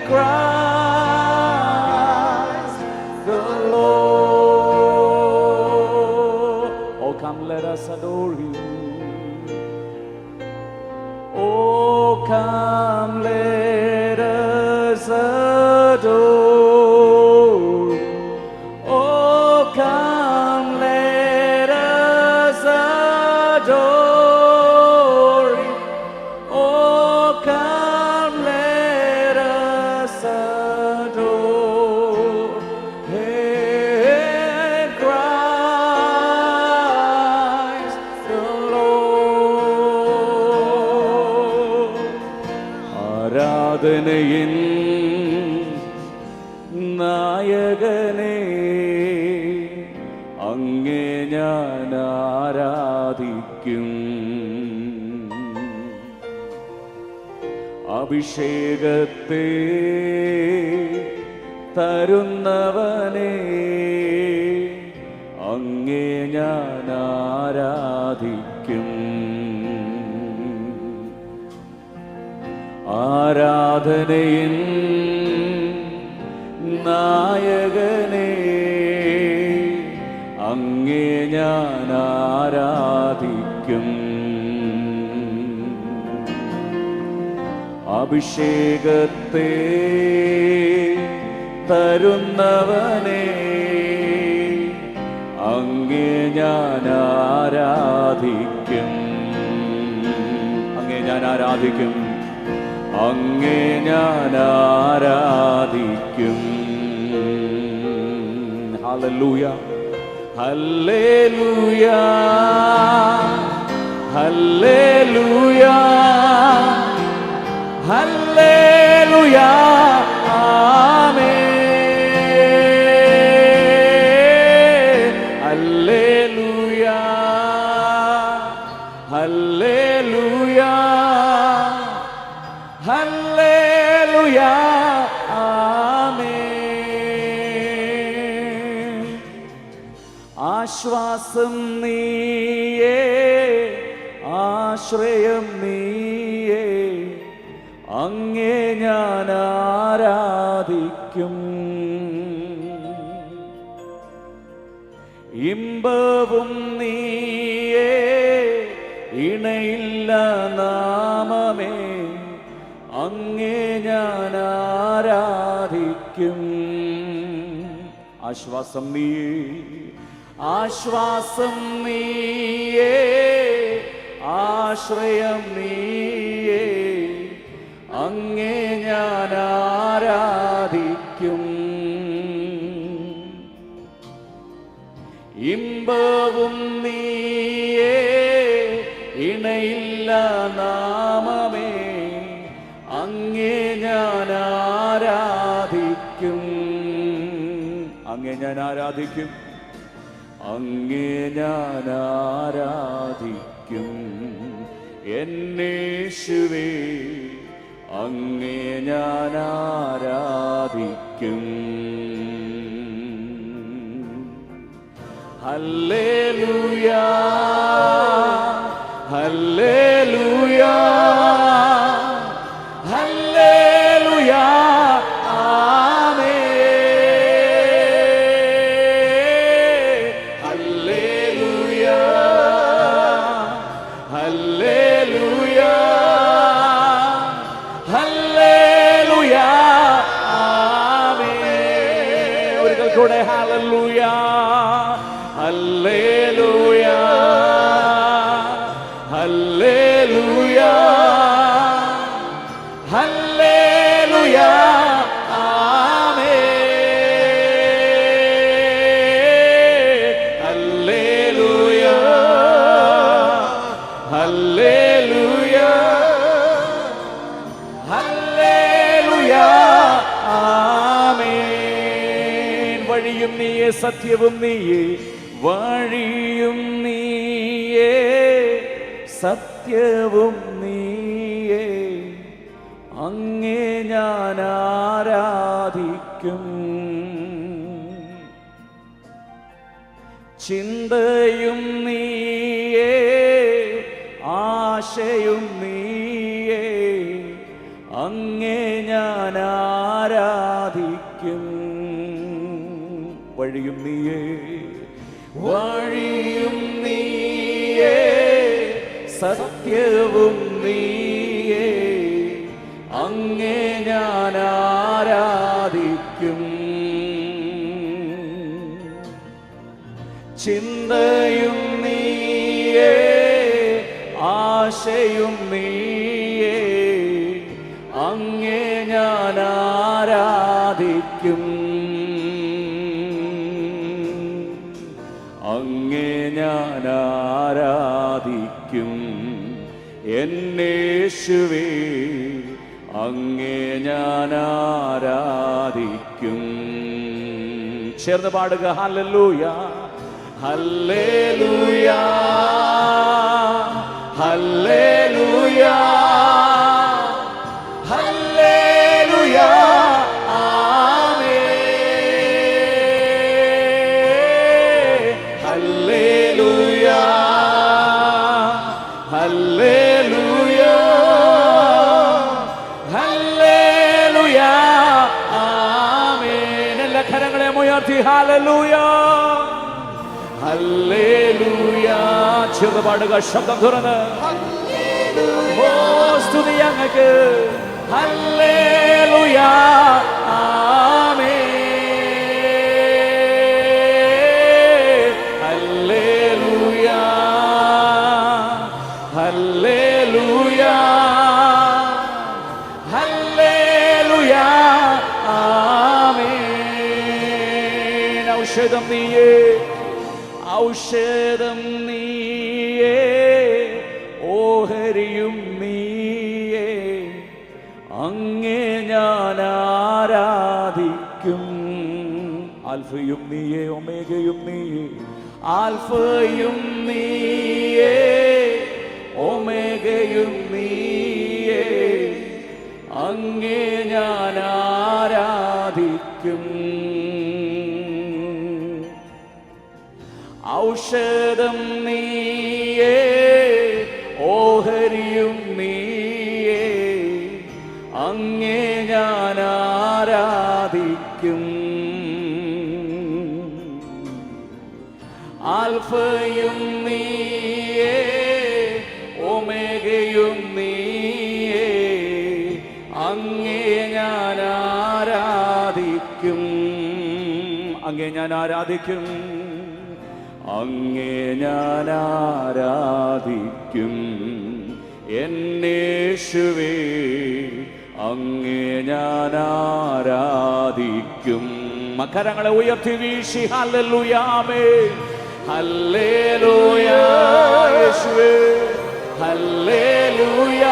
Christ the Lord. Oh, come, let us adore you. Oh, come, let us adore. Oh, come, let us adore. Oh, come, let us adore. Hey, Christ the Lord. ആരാധനയിൻ നായകനെ അങ്ങേ ഞാൻ ആരാധിക്കും. അഭിഷേകത്തെ തരുന്നവനെ അങ്ങേ ഞാൻ ആരാധിക്കും. ആരാധനയിൻ നായകനെ അങ്ങേ ഞാൻ ആരാധിക്കും. അഭിഷേകത്തെ തരുന്നവനെ അങ്ങേ ഞാൻ ആരാധിക്കും. അങ്ങേ ഞാൻ ആരാധിക്കും. അങ്ങേ ഞാൻ ആരാധിക്കും. ഹല്ലേലൂയ, ഹല്ലേലൂയ, ഹല്ലേലൂയ, ഹല്ലേലൂയ, ആമേൻ. ഹല്ലേലൂയ, ഹല്ലേലൂയ, ഹല്ലേലൂയ, ആമേൻ. ആശ്വാസം നീയേ, ആശ്രയം നീയേ, അങ്ങേ ഞാൻ ആരാധിക്കും. ഇമ്പവും നീയേ, ഇണയില്ല നാമമേ, അങ്ങേ ഞാൻ ആരാധിക്കും. ആശ്വാസം നീയേ, ആശ്വാസം നീയേ, ആശ്രയം നീയേ, അങ്ങേ ഞാൻ ആരാധിക്കും. ഇമ്പവും നീയേ, ഇണയില്ല നാമമേ, അങ്ങേ ഞാൻ ആരാധിക്കും. അങ്ങേ ഞാൻ ആരാധിക്കും. അങ്ങേ ഞാൻ ആരാധിക്കും. എന്നേശുവേ, അങ്ങേ ഞാൻ ആരാധിക്കും. ഹല്ലേലൂയ, ഹല്ലേലൂയ, ഹല്ലേലൂയ, ആമേൻ. ഹല്ലേലൂയ, ഹല്ലേലൂയ, ഹല്ലേലൂയ, ആമേൻ. ഒരിക്കൽ കൂടെ ഹല്ലേലൂയ, ഹല്ലേലൂയ, ഹല്ലേലൂയ, ഹല്ലേലൂയ, ആമേൻ. ഹല്ലേലൂയ, ഹല്ലേലൂയ, ഹല്ലേലൂയ, ആമേൻ. വഴിയും നീയേ, സത്യവും നീയേ, വഴിയും നീയേ, സത്യവും നീയേ, അങ്ങേ ഞാൻ ആരാധിക്കും. ചിന്തയും നീയേ, ആശയും നീയേ, അങ്ങേ ഞാൻ ആരാധിക്കും. വഴിയും നീയേ, വഴിയും നീയേ, സത്യവും നീയേ, അങ്ങേ ഞാൻ ആരാധിക്കും. ചിന്തയും നീയേ, ആശയും നീയേ, അങ്ങേ ഞാൻ ആരാധിക്കും. അങ്ങേ ഞാൻ ആരാധിക്കും. എന്നേശുവേ, അങ്ങേ ഞാൻ ആരാധിക്കും. ചേർന്ന് പാടുക. ഹല്ലേലൂയ, ഹല്ലേലൂയ, ഹല്ലേലൂയ, ഹല്ലേലൂയ, ആമേൻ. ഹല്ലേലൂയ, ഹല്ലേലൂയ, ഹല്ലേലൂയ, ആമേൻ. എല്ലാ കരങ്ങളെ ഉയർത്തി ഹല്ലേലൂയ, ഹല്ലേലൂയ. ചേർന്ന് പാടുക, ശബ്ദം തുറന്ന്. ഓ സ്തുതി അങ്ങക്ക്. ഹല്ലേലൂയ, ആമേൻ. ഹല്ലേലൂയ, ഹല്ലേലൂയ, ഹല്ലേലൂയ, ആമേൻ. ഔഷധം നീയേ, ഔഷധം നീയേ, ഓഹരിയും നീയേ, അങ്ങേ ഞാൻ ആരാധിക്കും. ആൽഫയും നീയേ, ഒമേഗയും നീയേ, ആൽഫയും നീയേ, ഒമേഗയും നീയേ, അങ്ങേ ഞാൻ ആരാധിക്കും. ഔഷധം നീയേ, ഓഹരിയും നീയേ, അങ്ങേ ഞാൻ ആരാധിക്കും. ആൽഫയും നീയേ, ഒമേഗയും നീയേ, അങ്ങേ ഞാൻ ആരാധിക്കും. അങ്ങേ ഞാൻ ആരാധിക്കും. അങ്ങേ ഞാൻ ആരാധിക്കും. എന്നേശുവേ, അങ്ങേ ഞാൻ ആരാധിക്കും. മകരങ്ങളെ ഉയർത്തി വീശി ഹല്ലേലൂയ, ആമേൻ. ഹല്ലേലൂയ യേശുവേ, ഹല്ലേലൂയ.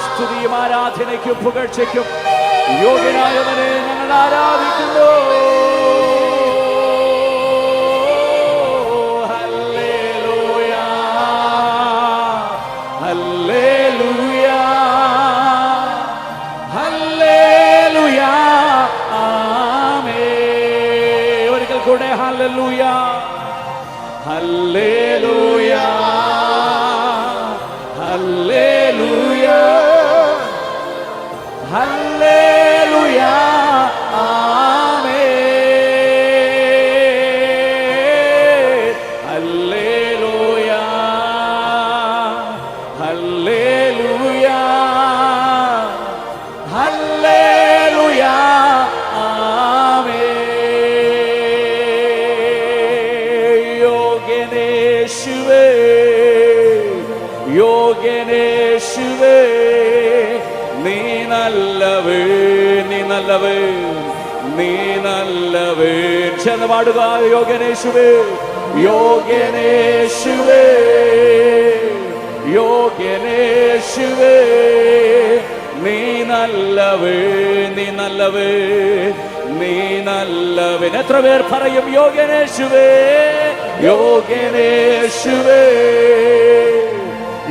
സ്തുതിയും ആരാധനയ്ക്കും പുകഴ്ചയ്ക്കും യോഗ്യനായവനെ ഞങ്ങൾ ആരാധിക്കുന്നു. Hallelujah, hallelujah, hallelujah, hallelujah, amen. Hallelujah, hallelujah, hallelujah, amen. യോഗ്യനേശുവേ, നീ നല്ലവൻ, നീ നല്ലവൻ, നീ നല്ലവൻ. ചേർന്ന് പാടുക. യോഗ്യനേശുവേ, യോഗ്യനേശുവേ, യോഗ്യനേശുവേ, നീ നല്ലവൻ, നീ നല്ലവൻ, നീ നല്ലവൻ. എത്ര പേർ പറയും യോഗ്യനേശുവേ, യോഗ്യനേശുവേ,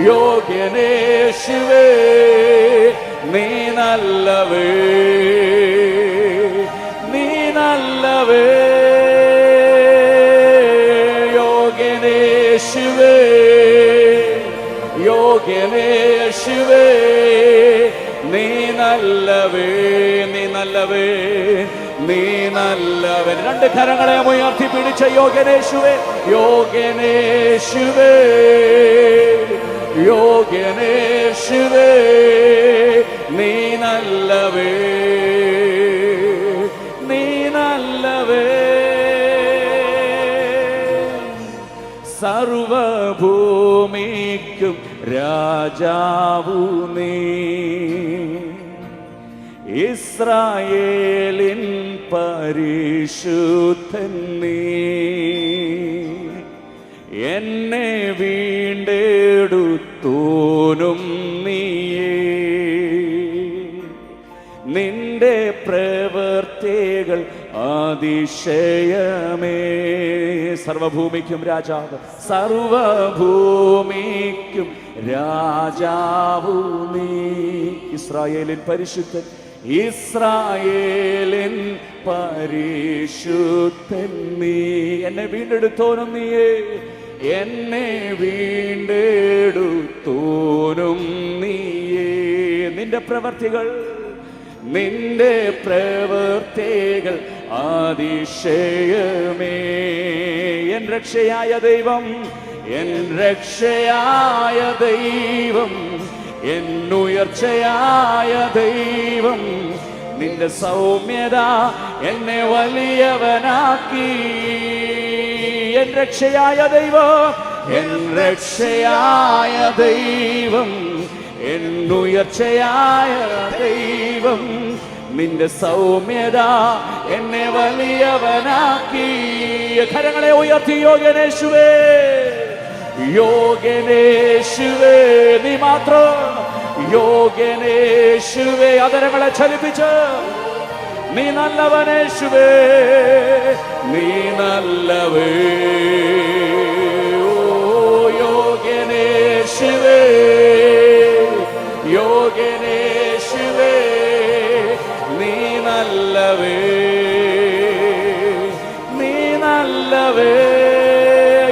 യോഗ്യനേശുവേ, നീ നല്ലവൻ, നീ നല്ലവൻ. യോഗ്യനേശുവേ, യോഗ്യനേശുവേ, നീ നല്ലവൻ, നീ നല്ലവൻ, നീ നല്ലവൻ. രണ്ട് കരങ്ങളെ ഉയർത്തി പിടിച്ച യോഗ്യനേശുവേ, യോഗ്യനേശുവേ, യോഗ്യനേശുവേ, നീ നല്ലവേ, നീ നല്ലവേ. സർവഭൂമിക്കും രാജാവു നീ, ഇസ്രായേലിൻ പരിശുദ്ധൻ നീ. എന്നെ വീണ്ടെടുത്തോനും നീയേ, നിന്റെ പ്രവൃത്തികൾ അതിശയമേ. സർവഭൂമിക്കും രാജാവ്, സർവഭൂമിക്കും രാജാവു നീ, ഇസ്രായേലിൻ പരിശുദ്ധൻ, ഇസ്രായേലിൻ പരിശുദ്ധൻ നീ. എന്നെ വീണ്ടെടുത്തോനും നീയേ, എന്നെ വീണ്ടെടുത്തോനും നീയേ. നിന്റെ പ്രവർത്തികൾ, നിന്റെ പ്രവൃത്തികൾ അതിശയമേ. എൻ രക്ഷയായ ദൈവം, എൻ രക്ഷയായ ദൈവം, എന്നുയർച്ചയായ ദൈവം, നിന്റെ സൗമ്യത എന്നെ വലിയവനാക്കി. എൻ രക്ഷയായ ദൈവം, എൻ രക്ഷയായ ദൈവം, എന്നുയർച്ചയായ ദൈവം, നിന്റെ സൗമ്യത എന്നെ വലിയവനാക്കി. കരങ്ങളെ ഉയർത്തി യോഗ്യനേശുവേ, യോഗ്യനേശുവേ, നീ മാത്രം യോഗ്യനേശുവേ. അതരങ്ങളെ ചലിപ്പിച്ച് നീ നല്ലവനേശുവേ, നീ നല്ലവേ. ഓ യോഗ്യനേശുവേ, യോഗ്യനേശുവേ, നീ നല്ലവേ, നീ നല്ലവേ.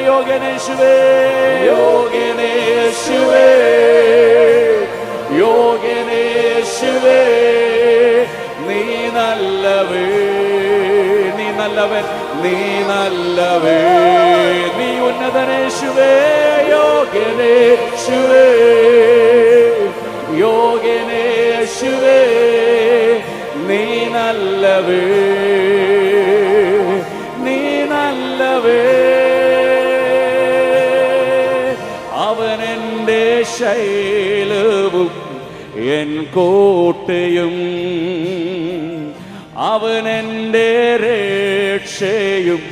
യോഗ്യനേശുവേ, യോഗ്യനേശുവേ, യോഗ്യനേശുവേ, നീ നല്ലവേ, നീ നല്ലവൻ, നീ നല്ലവേ. നീ ഉന്നതനേശുവേ, യോഗ്യനേശുവേ, യോഗ്യനേശുവേ, നീ നല്ലവേ, നീ നല്ലവേ. അവനെൻ്റെ ശൈലവും എൻ കോട്ടയും, അവനെൻ്റെ രക്ഷയും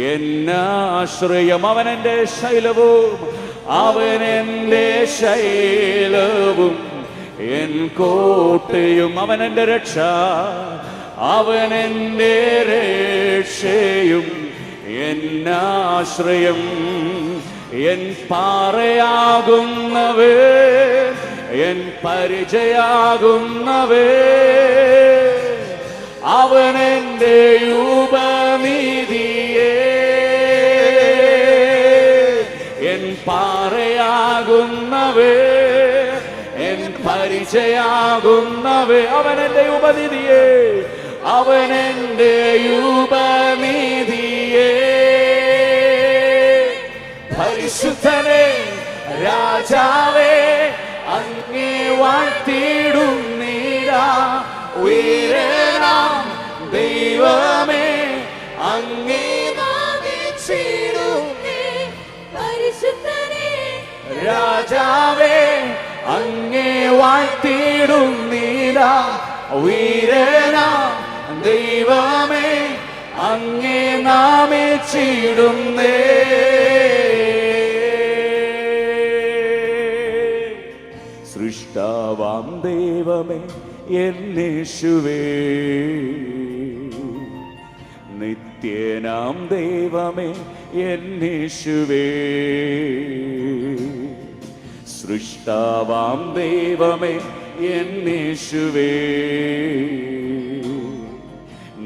എന്നാശ്രയം. അവനെൻ്റെ ശൈലവും, അവനെൻ്റെ ശൈലവും എൻ കോട്ടയും, അവനെൻ്റെ രക്ഷ, അവനെൻ്റെ രക്ഷയും എന്നാശ്രയം. എൻ പാറയാകുന്നവേ, എൻ പരിചയാകുന്നവേ, അവനെൻ്റെ ഉപനിധിയേ. എൻ പാറയാകുന്നവേ, എൻ പരിചയാകുന്നവേ, അവനെൻ്റെ ഉപനിധിയേ, അവനെൻ്റെ ഉപനിധിയേ. പരിശുദ്ധനെ രാജാവേ, അങ്ങേ വാഴ്ത്തിടുന്നീരാ. ഉയരനാം ദൈവമേ, അങ്ങേ നാമിച്ചിടുന്നേ. പരിശുദ്ധനെ രാജാവേ, അങ്ങേ വാഴ്ത്തിടുന്നീരാ. ഉയരനാം ദൈവമേ, അങ്ങേ നാമിച്ചിടുന്നേ. സൃഷ്ടാവാം ദൈവമേ, എന്നേശുവേ, നിത്യനാം ദൈവമേ, എന്നേശുവേ. സൃഷ്ടാവാം ദൈവമേ, എന്നേശുവേ,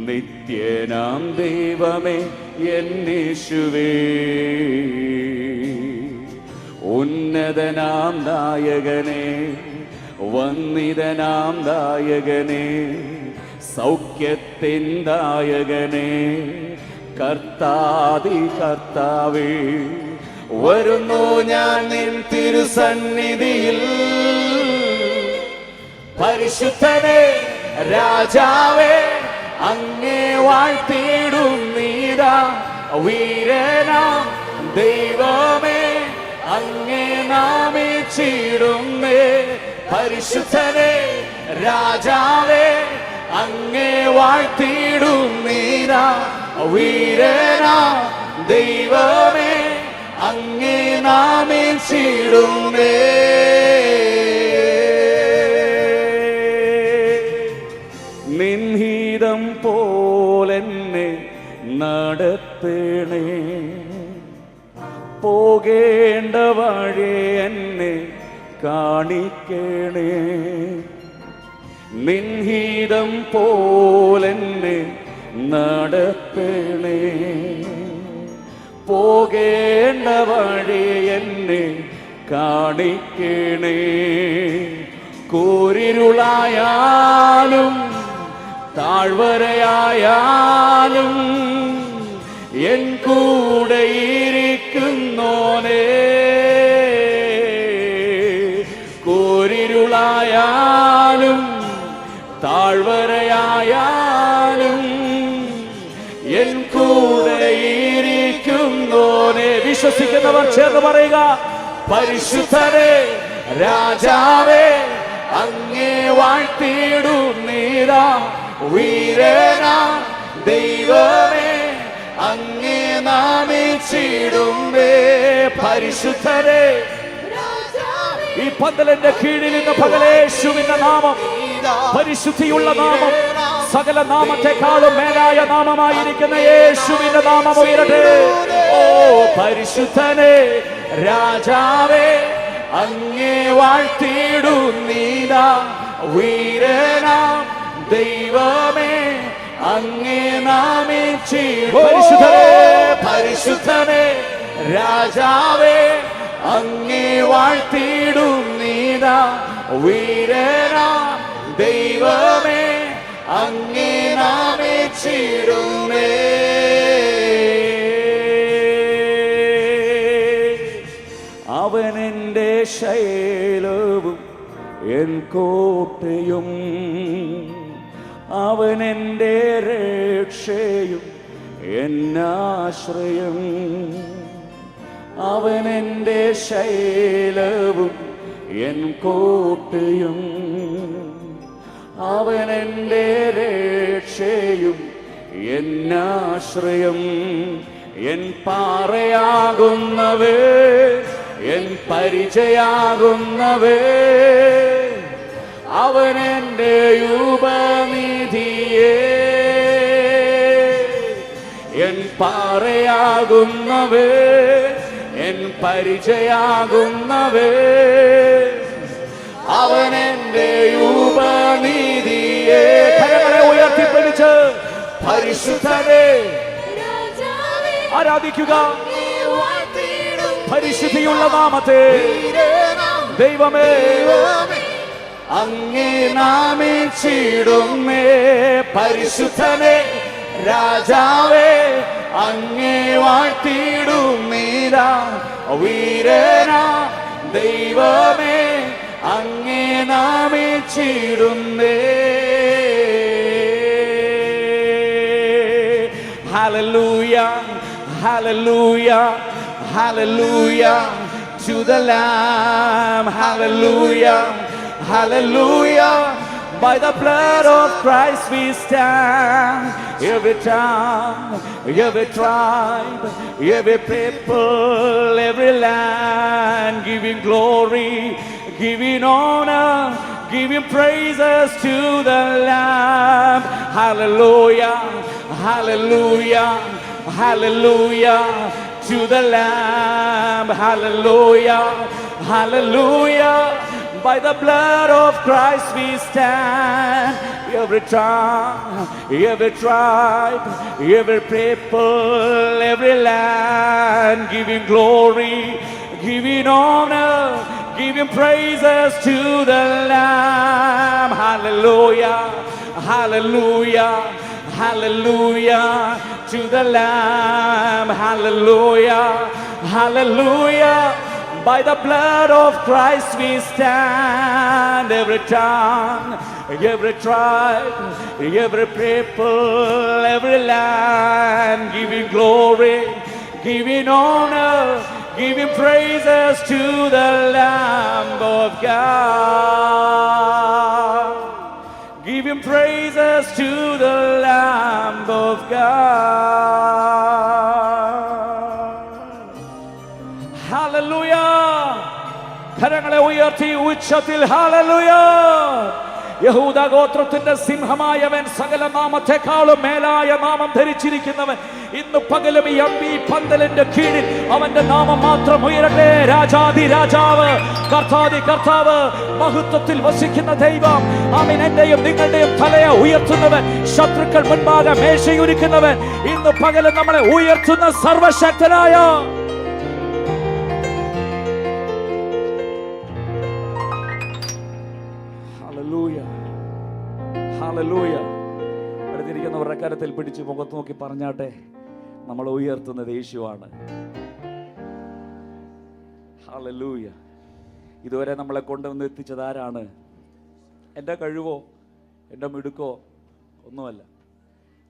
നിത്യനാം ദൈവമേ, എന്നേശുവേ. ഉന്നതനാം നായകനേ, വന്ദിതനാം നായകനേ, സൗഖ്യത്തിൻ ദായകനേ, കർത്താതി കർത്താവേ, വരുന്നു ഞാൻ നിൻ തിരുസന്നിധിയിൽ. പരിശുദ്ധനേ രാജാവേ, അങ്ങേ വാഴ്ത്തിയിടുന്നീതാ. വീരനാം ദൈവമേ, അങ്ങേ നാമിച്ചിടുന്നേ. പരിശുദ്ധനേ രാജാവേ, അങ്ങേ വാഴ്ത്തിയിടുന്നീതാ. വീരനാം ദൈവമേ, അങ്ങേ നാമിച്ചിടുന്നേ. നിൻഹിതം പോലെന്നെ നടത്തണേ, പോകേണ്ട വഴി എന്നെ കാണിക്കണേ. നിൻഹിതം പോലെന്നെ നടത്തണേ, പോകേണ്ട വഴി എന്നെ കാണിക്കണേ. കൂരിരുളായാലും താഴ്വരയായാലും എൻ കൂടെ ഇരിക്കുന്നോനേ. കൂരിരുളായാലും താഴ്വരയായാലും എൻ കൂടെ ഇരിക്കുന്നോനെ. വിശ്വസിക്കുന്നവർ ചേർന്ന് പറയുക, പരിശുദ്ധനേ രാജാവേ, അങ്ങേ വാഴ്ത്തിയിടുന്നീതാ. വീരനാ ദൈവമേ, അങ്ങേ നാമിച്ചിടുന്നേ. പരിശുദ്ധനേ, ഈ പന്തലിന്റെ കീഴിൽ നിന്ന് പകലേശുവിന്റെ നാമം, പരിശുദ്ധിയുള്ള നാമം, സകല നാമത്തെക്കാളും മേലായ നാമമായിരിക്കുന്ന യേശുവിന്റെ നാമം ഉയരട്ടെ. ഓ പരിശുദ്ധനേ രാജാവേ, അങ്ങേ വാഴ്ത്തിയിടുന്നീതാ. വീരനാം ദൈവമേ, അങ്ങേ നാമിച്ചിടുന്നേ. പരിശുദ്ധനേ, പരിശുദ്ധനേ രാജാവേ, അങ്ങേ വാഴ്ത്തിയിടുന്നീതാ. വീരനാം ദൈവമേ, അങ്ങേ നാമിച്ചിടുന്നേ. അവനെന്റെ ശൈലവും എൻ കോട്ടയും, അവനെന്റെ രക്ഷയും എന്നാശ്രയം. അവനെന്റെ ശൈലവും എൻ കോട്ടയും, അവനെന്റെ രക്ഷയും എന്നാശ്രയം. എൻ പാറയാകുന്നവേ, എൻ പരിചയാകുന്നവേ, അവനെന്റെ ഉപനിധിയേ. എൻ പാറയാകുന്നവേ, എൻ പരിചയാകുന്നവേ, അവനെന്റെ ഉപനിധിയേ. കരങ്ങളെ ഉയർത്തിപ്പിടിച്ച് പരിശുദ്ധനേ ആരാധിക്കുക. പരിശുദ്ധിയുള്ള നാമത്തെ ദൈവമേ, അങ്ങേ നാമിച്ചിടുന്നേ. പരിശുദ്ധനേ രാജാവേ, അങ്ങേ വാഴ്ത്തിയിടുന്നീതാ. വീരനാ ദൈവമേ, അങ്ങേ നാമിച്ചിടുന്നേ. Hallelujah, hallelujah, hallelujah to the Lamb. Hallelujah, hallelujah. By the blood of Christ we stand. Every tongue, every tribe, every people, every land, giving glory, giving honor, giving praises to the Lamb. Hallelujah, hallelujah, hallelujah to the Lamb. Hallelujah, hallelujah. By the blood of Christ we stand. Every tongue, every tribe, every people, every land, giving glory, giving honor, giving praises to the Lamb. Hallelujah, Hallelujah, hallelujah to the Lamb. Hallelujah, hallelujah. By the blood of Christ we stand. Every tongue, every tribe, every people, every land, giving glory, giving honor, giving praises to the Lamb of God. Giving praises to the Lamb of God. Hallelujah. കരങ്ങളെ ഉയർത്തി ഉച്ചത്തിൽ hallelujah. യഹൂദ ഗോത്രത്തിന്റെ സിംഹമായവൻ, സകല നാമത്തെക്കാളും മേലായ നാമം ധരിച്ചിരിക്കുന്നവൻ, ഇന്ന് പകലും ഈ പന്തലിന്റെ കീഴിൽ അവന്റെ നാമം മാത്രം ഉയരട്ടെ. രാജാതി രാജാവ്, കർത്താതി കർത്താവ്, മഹത്വത്തിൽ വസിക്കുന്ന ദൈവം. ആമേൻ. എന്റെയും നിങ്ങളുടെയും തലയെ ഉയർത്തുന്നവൻ, ശത്രുക്കൾ മുൻപാകെ മേശയൊരുക്കുന്നവൻ, ഇന്ന് പകലും നമ്മളെ ഉയർത്തുന്ന സർവശക്തനായ ഹല്ലേലൂയ. അടുത്തിരിക്കുന്നവരുടെ കരത്തിൽ പിടിച്ച് മുഖത്ത് നോക്കി പറഞ്ഞാട്ടെ, നമ്മൾ ഉയർത്തുന്നത് യേശുവാണ്. ഹല്ലേലൂയ. ഇതുവരെ നമ്മളെ കൊണ്ടുവന്ന് എത്തിച്ചത് ആരാണ്? എൻ്റെ കഴിവോ എൻ്റെ മിടുക്കോ ഒന്നുമല്ല.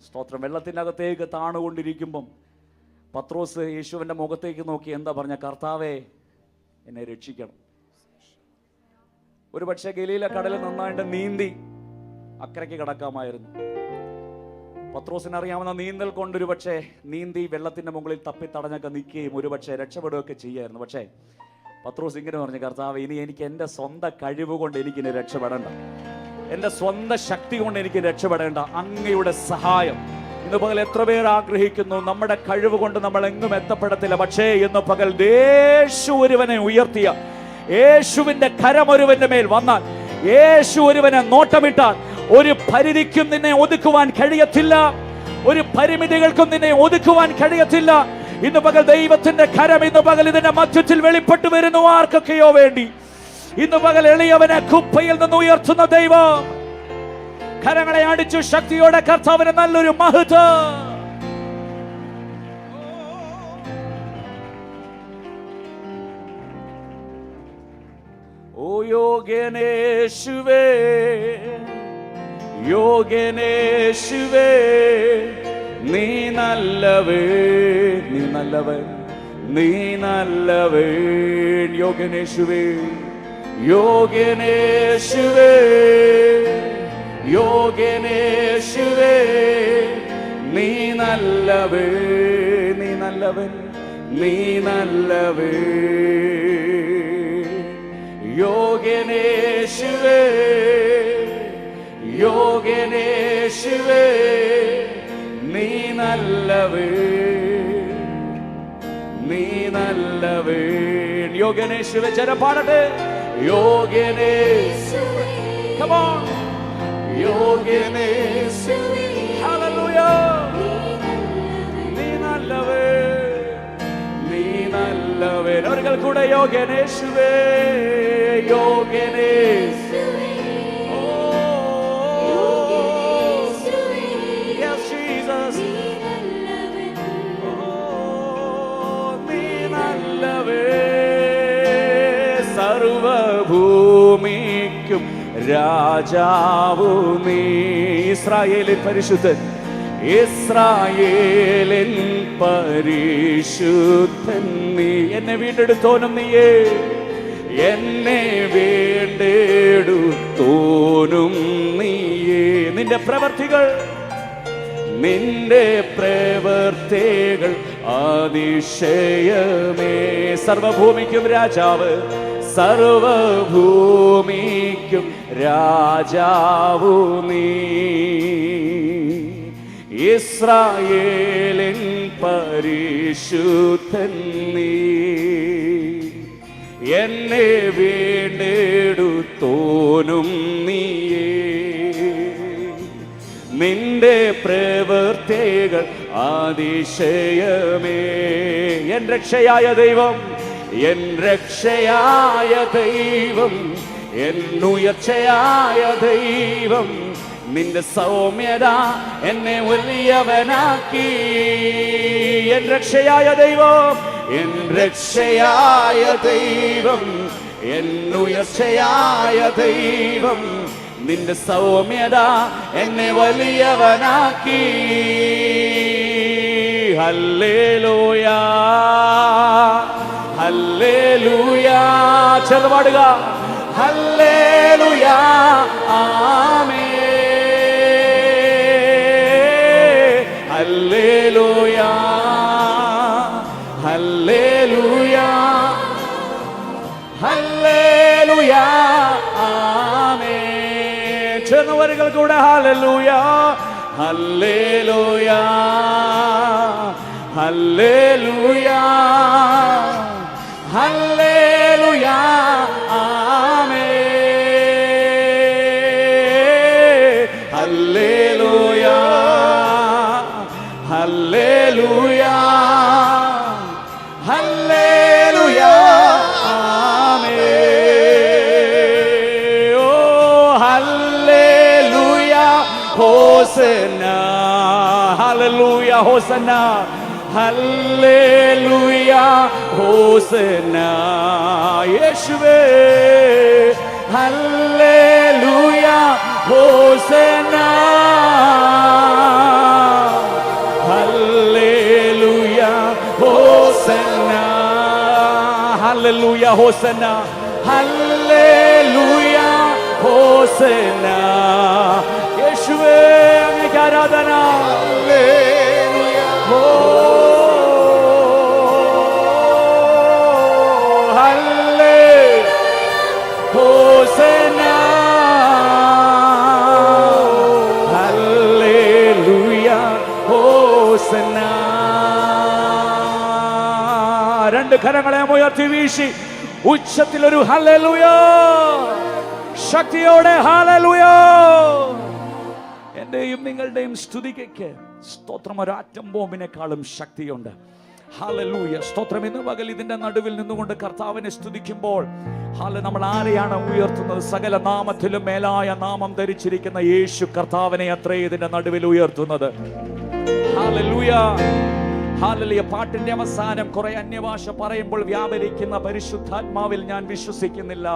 സ്തോത്രം. വെള്ളത്തിനകത്തേക്ക് താണുകൊണ്ടിരിക്കുമ്പം പത്രോസ് യേശുവിൻ്റെ മുഖത്തേക്ക് നോക്കി എന്താ പറഞ്ഞ? കർത്താവേ, എന്നെ രക്ഷിക്കണം. ഒരു പക്ഷേ ഗലീല കടലിൽ നന്നായിട്ട് നീന്തി അക്കരയ്ക്ക് കടക്കാമായിരുന്നു. പത്രോസിന് അറിയാവുന്ന നീന്തൽ കൊണ്ടൊരു പക്ഷേ നീന്തി വെള്ളത്തിന്റെ മുകളിൽ തപ്പി തടഞ്ഞൊക്കെ നിൽക്കുകയും ഒരു പക്ഷേ രക്ഷപ്പെടുകയൊക്കെ ചെയ്യായിരുന്നു. പക്ഷേ പത്രോസ് ഇങ്ങനെ പറഞ്ഞു, കർത്താവ്, ഇനി എനിക്ക് എൻ്റെ സ്വന്തം കഴിവ് കൊണ്ട് എനിക്കിനി രക്ഷപ്പെടേണ്ട, എൻ്റെ സ്വന്തം ശക്തി കൊണ്ട് എനിക്ക് രക്ഷപ്പെടേണ്ട, അങ്ങയുടെ സഹായം. ഇന്ന് പകൽ എത്ര പേർ ആഗ്രഹിക്കുന്നു, നമ്മുടെ കഴിവ് കൊണ്ട് നമ്മൾ എങ്ങും എത്തപ്പെടത്തില്ല. പക്ഷേ ഇന്ന് പകൽ യേശു ഒരുവനെ ഉയർത്തിയ, യേശുവിന്റെ കരം ഒരുവന്റെ മേൽ വന്നാൽ, യേശു ഒരുവനെ നോട്ടമിട്ടാൽ, ഒരു പരിധിക്കും നിന്നെ ഒതുക്കുവാൻ കഴിയത്തില്ല, ഒരു പരിമിതികൾക്കും നിന്നെ ഒതുക്കുവാൻ കഴിയത്തില്ല. ഇന്ന് പകൽ ദൈവത്തിന്റെ കരം ഇന്ന് പകൽ ഇതിന്റെ മധ്യത്തിൽ വെളിപ്പെട്ടു വരുന്നു. ആർക്കൊക്കെയോ വേണ്ടി ഇന്ന് പകൽ എളിയവനെ കുപ്പയിൽ നിന്ന് ഉയർത്തുന്ന ദൈവം. കരങ്ങളെ അടിച്ചു ശക്തിയോടെ കർത്താവിന് നല്ലൊരു മഹത്വം. ഓ യോഗ്യനേശുവേ, യോഗ്യനേശുവേ, നീ നല്ലവൻ, നീ നല്ലവൻ, നീ നല്ലവൻ. യോഗ്യനേശുവേ, യോഗ്യനേശുവേ, യോഗ്യനേശുവേ, നീ നല്ലവൻ, നീ നല്ലവൻ, നീ നല്ലവൻ. യോഗ്യനേശുവേ, യോഗ്യനേശുവേ, നീ നല്ലവൻ, നീ നല്ലവൻ. യോഗ്യനേശുവേ, ജനം പാടട്ടെ. യോഗ്യനേശുവേ, come on. യോഗ്യനേശുവേ, hallelujah. നീ നല്ലവൻ, നീ നല്ലവൻ. ഒരിക്കൽ കൂടെ യോഗ്യനേശുവേ, യോഗ്യനേശുവേ. സർവഭൂമിക്കും രാജാവു നീ, ഇസ്രായേലിൻ പരിശുദ്ധൻ, ഇസ്രായേലിൻ പരിശുദ്ധൻ നീ. എന്നെ വീണ്ടെടുത്തോനും നീയേ, എന്നെ വീണ്ടെടുത്തോനും നീയേ. നിന്റെ പ്രവർത്തികൾ, നിന്റെ പ്രവർത്തികൾ അതിശയമേ. സർവഭൂമിക്കും രാജാവ്, സർവഭൂമിക്കും രാജാവു നീ, ഇസ്രായേലിൻ പരിശുദ്ധൻ നീ. എന്നെ വീണ്ടെടുത്തോനും നീയേ, നിന്റെ പ്രവൃത്തികൾ അതിശയമേ. എൻ രക്ഷയായ ദൈവം, എൻ രക്ഷയായ ദൈവം, എൻ ഉയർച്ചയായ ദൈവം, നിന്റെ സൗമ്യത എന്നെ വലിയവനാക്കി. എൻ രക്ഷയായ ദൈവം, എൻ രക്ഷയായ ദൈവം, എൻ ഉയർച്ചയായ ദൈവം, നിന്റെ സൗമ്യത എന്നെ വലിയവനാക്കി. ഹല്ലേലൂയ, ഹല്ലേലൂയ. ചേർന്ന് പാടുക. ഹല്ലേലൂയ, ആമേൻ. ഹല്ലേലൂയ, ഹല്ലേലൂയ, ഹല്ലേലൂയ, ആമേൻ. ചേർന്ന് വരികൾ കൂടെ. ഹല്ലേലൂയ, ഹല്ലേലൂയ, ഹല്ലേലൂയ, ഹല്ലേലൂയ, ആമേൻ. ഹല്ലേലൂയ, ഹല്ലേലൂയ, ഹല്ലേലൂയ, ആമേൻ. ഓ ഹല്ലേലൂയ, ഹോസന്ന, ഹല്ലേലൂയ, ഹോസന്ന, ഹല്ലേലൂയ, ഹോസന്ന. യേശുവേ, ഹല്ലേലൂയ, ഹോസന്ന, ഹല്ലേലൂയ, ഹോസന്ന, ഹല്ലേലൂയ, ഹോസന്ന, ഹല്ലേലൂയ, ഹോസന്ന. യേശുവേ, അങ്ങേക്ക് ആരാധന. ഹല്ലേലൂയ, ഹോസന്ന, ഹല്ലേലൂയ, ഹോസന്ന. രണ്ട് കരങ്ങളെ ഉയർത്തി വീശി ഉച്ചത്തിലൊരു ഹല്ലേലൂയ, ശക്തിയോടെ ഹല്ലേലൂയ. എന്റെയും നിങ്ങളുടെയും സ്തുതിക്ക് സ്തോത്രം ഒരു ആറ്റം ബോംബിനേക്കാളും ശക്തിയുണ്ട്. ഹല്ലേലൂയ, സ്തോത്രം. ഇന്ന് പകൽ ഇതിന്റെ നടുവിൽ നിന്നുകൊണ്ട് കർത്താവിനെ സ്തുതിക്കുമ്പോൾ നമ്മൾ ആരെയാണ് ഉയർത്തുന്നത്? സകല നാമത്തിലും മേലായ നാമം ധരിച്ചിരിക്കുന്ന യേശു കർത്താവിനെ അത്രേ ഇതിന്റെ നടുവിൽ ഉയർത്തുന്നത്. Hallelujah, hallelujah. പാട്ടിന്റെ അവസാനം കുറെ അന്യഭാഷ പറയുമ്പോൾ വ്യാപരിക്കുന്ന പരിശുദ്ധാത്മാവിൽ ഞാൻ വിശ്വസിക്കുന്നില്ല.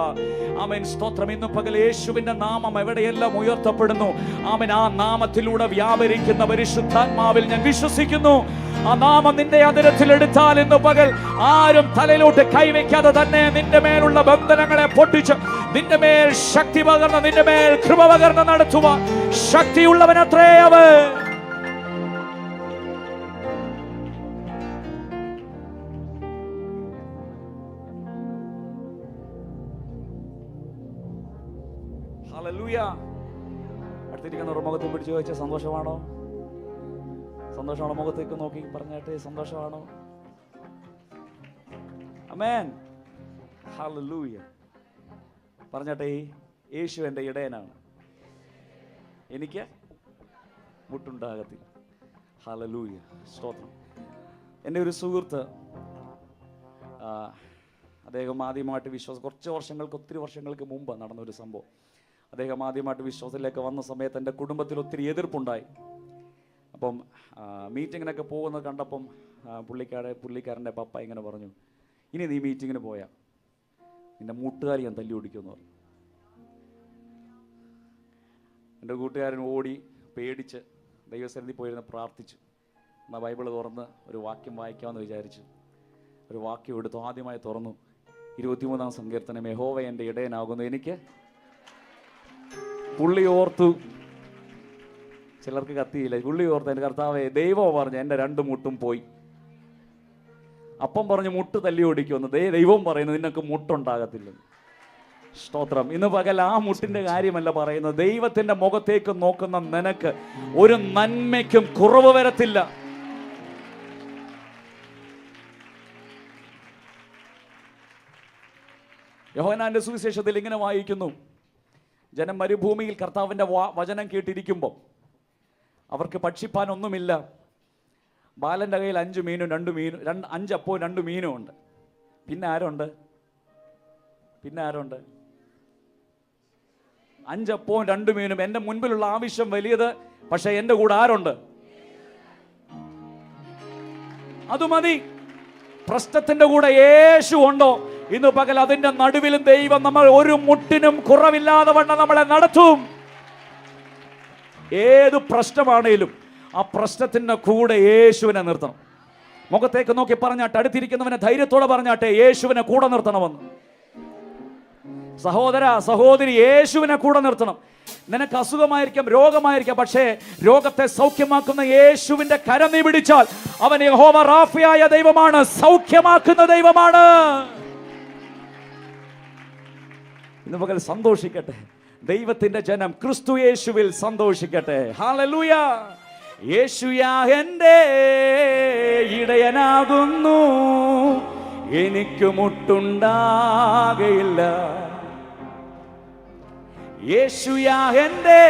ആമേൻ, സ്തോത്രം. ഇന്ന് പകൽ യേശുവിന്റെ നാമം എവിടെയെല്ലാം ഉയർത്തപ്പെടുന്നു, ആമേൻ, ആ നാമത്തിലൂടെ വ്യാപരിക്കുന്ന പരിശുദ്ധാത്മാവിൽ ഞാൻ വിശ്വസിക്കുന്നു. ആ നാമം നിന്റെ അതിരത്തിൽ എടുത്താൽ ഇന്ന് പകൽ ആരും തലയിലോട്ട് കൈവയ്ക്കാതെ തന്നെ നിന്റെ മേലുള്ള ബന്ധനങ്ങളെ പൊട്ടിച്ച് നിന്റെ മേൽ ശക്തി പകർന്ന് നിന്റെ മേൽ കൃപ പകർന്ന് നടത്തുവാൻ ശക്തിയുള്ളവനത്രേ അവൻ. ഹല്ലേലൂയ. അടുത്തിരിക്കുന്ന ഒരു മുഖത്ത് പിടിച്ചു ചോദിച്ച സന്തോഷമാണോ? സന്തോഷമാണോ? മുഖത്തേക്ക് നോക്കി പറഞ്ഞാട്ടെ, സന്തോഷമാണോ? ആമേൻ, ഹല്ലേലൂയ. പറഞ്ഞാട്ടെ, യേശു എൻ്റെ ഇടയനാണ്, എനിക്ക് മുട്ടുണ്ടാകത്തില്ല. ഹല്ലേലൂയ, സ്തോത്രം. എൻ്റെ ഒരു സുഹൃത്ത്, അദ്ദേഹം ആദ്യമായിട്ട് ഒത്തിരി വർഷങ്ങൾക്ക് മുമ്പ് നടന്നൊരു സംഭവം. അദ്ദേഹം ആദ്യമായിട്ട് വിശ്വാസത്തിലേക്ക് വന്ന സമയത്ത് എൻ്റെ കുടുംബത്തിൽ ഒത്തിരി എതിർപ്പുണ്ടായി. അപ്പം മീറ്റിങ്ങിനൊക്കെ പോകുന്നത് കണ്ടപ്പം പുള്ളിക്കാരൻ്റെ പപ്പ ഇങ്ങനെ പറഞ്ഞു, ഇനി നീ മീറ്റിങ്ങിന് പോയാൽ നിന്റെ മുട്ടുകാരി ഞാൻ തല്ലി ഓടിക്കുമെന്ന് പറഞ്ഞു. എൻ്റെ കൂട്ടുകാരൻ ഓടി പേടിച്ച് ദൈവസന്നിധി പോയിരുന്ന് പ്രാർത്ഥിച്ചു. എന്നാൽ ബൈബിൾ തുറന്ന് ഒരു വാക്യം വായിക്കാമെന്ന് വിചാരിച്ചു. ഒരു വാക്യം എടുത്തു, ആദ്യമായി തുറന്നു. 23-ാം സങ്കീർത്തനം, യഹോവ എൻ്റെ ഇടയനാകുന്നു, എനിക്ക്. പുള്ളി ഓർത്തു, ചിലർക്ക് കത്തിയില്ല, പുള്ളി ഓർത്ത് എൻ്റെ കർത്താവേ, ദൈവം പറഞ്ഞു എൻ്റെ 2 മുട്ടും പോയി. അപ്പം പറഞ്ഞു മുട്ട് തല്ലി ഓടിക്കുമെന്ന്. ദൈവം പറയുന്നു നിനക്ക് മുട്ടുണ്ടാകത്തില്ലെന്ന്. സ്തോത്രം. ഇന്ന് പകൽ ആ മുട്ടിന്റെ കാര്യമല്ല പറയുന്നത്. ദൈവത്തിന്റെ മുഖത്തേക്ക് നോക്കുന്ന നിനക്ക് ഒരു നന്മയ്ക്കും കുറവ് വരത്തില്ല. യോഹന്നാന്റെ സുവിശേഷത്തിൽ ഇങ്ങനെ വായിക്കുന്നു, ജനം മരുഭൂമിയിൽ കർത്താവിന്റെ വചനം കേട്ടിരിക്കുമ്പോൾ അവർക്ക് ഭക്ഷിപ്പാൻ ഒന്നുമില്ല. ബാലന്റെ കയ്യിൽ 5 മീനും 5 അപ്പവും 2 മീനും ഉണ്ട്. പിന്നെ ആരുണ്ട്? 5 അപ്പവും 2 മീനും. എൻ്റെ മുൻപിലുള്ള ആവശ്യം വലിയത്, പക്ഷെ എൻ്റെ കൂടെ ആരുണ്ട്? അത് മതി. പ്രശ്നത്തിന്റെ കൂടെ യേശു ഉണ്ടോ? ഇന്ന് പകൽ അതിന്റെ നടുവിലും ദൈവം നമ്മൾ ഒരു മുട്ടിനും കുറവില്ലാതെ വണ്ണം നമ്മളെ നടത്തും. ഏത് പ്രശ്നമാണേലും ആ പ്രശ്നത്തിന്റെ കൂടെ യേശുവിനെ നിർത്തണം. മുഖത്തേക്ക് നോക്കി പറഞ്ഞാട്ടെ, അടുത്തിരിക്കുന്നവനെ ധൈര്യത്തോടെ പറഞ്ഞാട്ടെ, യേശുവിനെ കൂടെ നിർത്തണമെന്ന്. സഹോദര സഹോദരി, യേശുവിനെ കൂടെ നിർത്തണം. നിനക്ക് അസുഖമായിരിക്കാം, രോഗമായിരിക്കാം, പക്ഷേ രോഗത്തെ സൗഖ്യമാക്കുന്ന യേശുവിന്റെ കരം നീ പിടിച്ചാൽ അവൻ യഹോവ റാഫയായ ദൈവമാണ്, സൗഖ്യമാക്കുന്ന ദൈവമാണ്. ഇന്ന് പകൽ സന്തോഷിക്കട്ടെ ദൈവത്തിന്റെ ജനം, ക്രിസ്തു യേശുവിൽ സന്തോഷിക്കട്ടെ. ഹല്ലേലൂയ. യേശുയാ എൻ്റെ ഇടയനാകുന്നു, എനിക്ക് മുട്ടുണ്ടാകയില്ല. യേശുയാ എൻ്റെ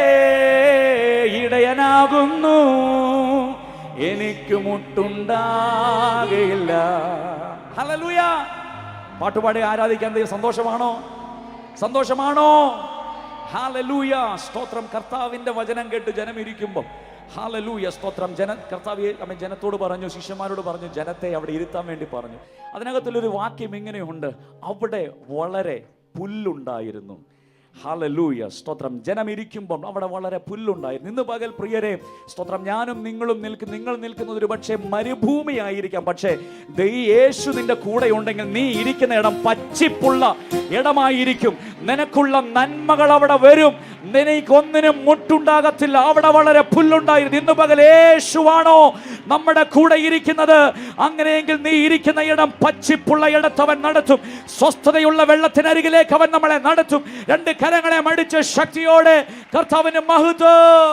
ഇടയനാകുന്നു, എനിക്ക് മുട്ടുണ്ടാകയില്ല. ഹല്ലേലൂയ. പാട്ടുപാടി ആരാധിക്കാൻ സന്തോഷമാണോ? സന്തോഷമാണോ? ഹല്ലേലൂയ. സ്തോത്രം. കർത്താവിന്റെ വചനം കേട്ട് ജനം ഇരിക്കുമ്പോൾ ഹല്ലേലൂയ സ്തോത്രം. കർത്താവ് ജനത്തോട് പറഞ്ഞു, ശിഷ്യന്മാരോട് പറഞ്ഞു, ജനത്തെ അവിടെ ഇരുത്താൻ വേണ്ടി പറഞ്ഞു. അതിനകത്തുള്ളൊരു വാക്യം ഇങ്ങനെയുണ്ട്, അവിടെ വളരെ പുല്ലുണ്ടായിരുന്നു. ഹല്ലേലൂയ സ്തോത്രം. ജനം ഇരിക്കുമ്പോൾ അവിടെ വളരെ പുല്ലുണ്ടായിരുന്നു. ഇന്ന് പകൽ പ്രിയരെ സ്തോത്രം, ഞാനും നിങ്ങളും നിങ്ങൾ നിൽക്കുന്നത് ഒരു പക്ഷേ മരുഭൂമിയായിരിക്കാം, പക്ഷേ യേശു നിന്റെ കൂടെ ഉണ്ടെങ്കിൽ നീ ഇരിക്കുന്ന ഇടം പച്ചിപ്പുള്ള ഇടമായിരിക്കും. നിനക്കുള്ള നന്മകൾ അവിടെ വരും, നിനക്കൊന്നിനും മുട്ടുണ്ടാകത്തില്ല. അവിടെ വളരെ പുല്ലുണ്ടായിരുന്നു. ഇന്ന് പകൽ യേശുവാണോ നമ്മുടെ കൂടെ ഇരിക്കുന്നത്? അങ്ങനെയെങ്കിൽ നീ ഇരിക്കുന്ന ഇടം പച്ചിപ്പുള്ള ഇടത്ത് അവൻ നടത്തും. സ്വസ്ഥതയുള്ള വെള്ളത്തിനരികിലേക്ക് അവൻ നമ്മളെ നടത്തും. 2 കരങ്ങളെ മടിച്ച് ശക്തിയോടെ കർത്താവിന് മഹത്വം.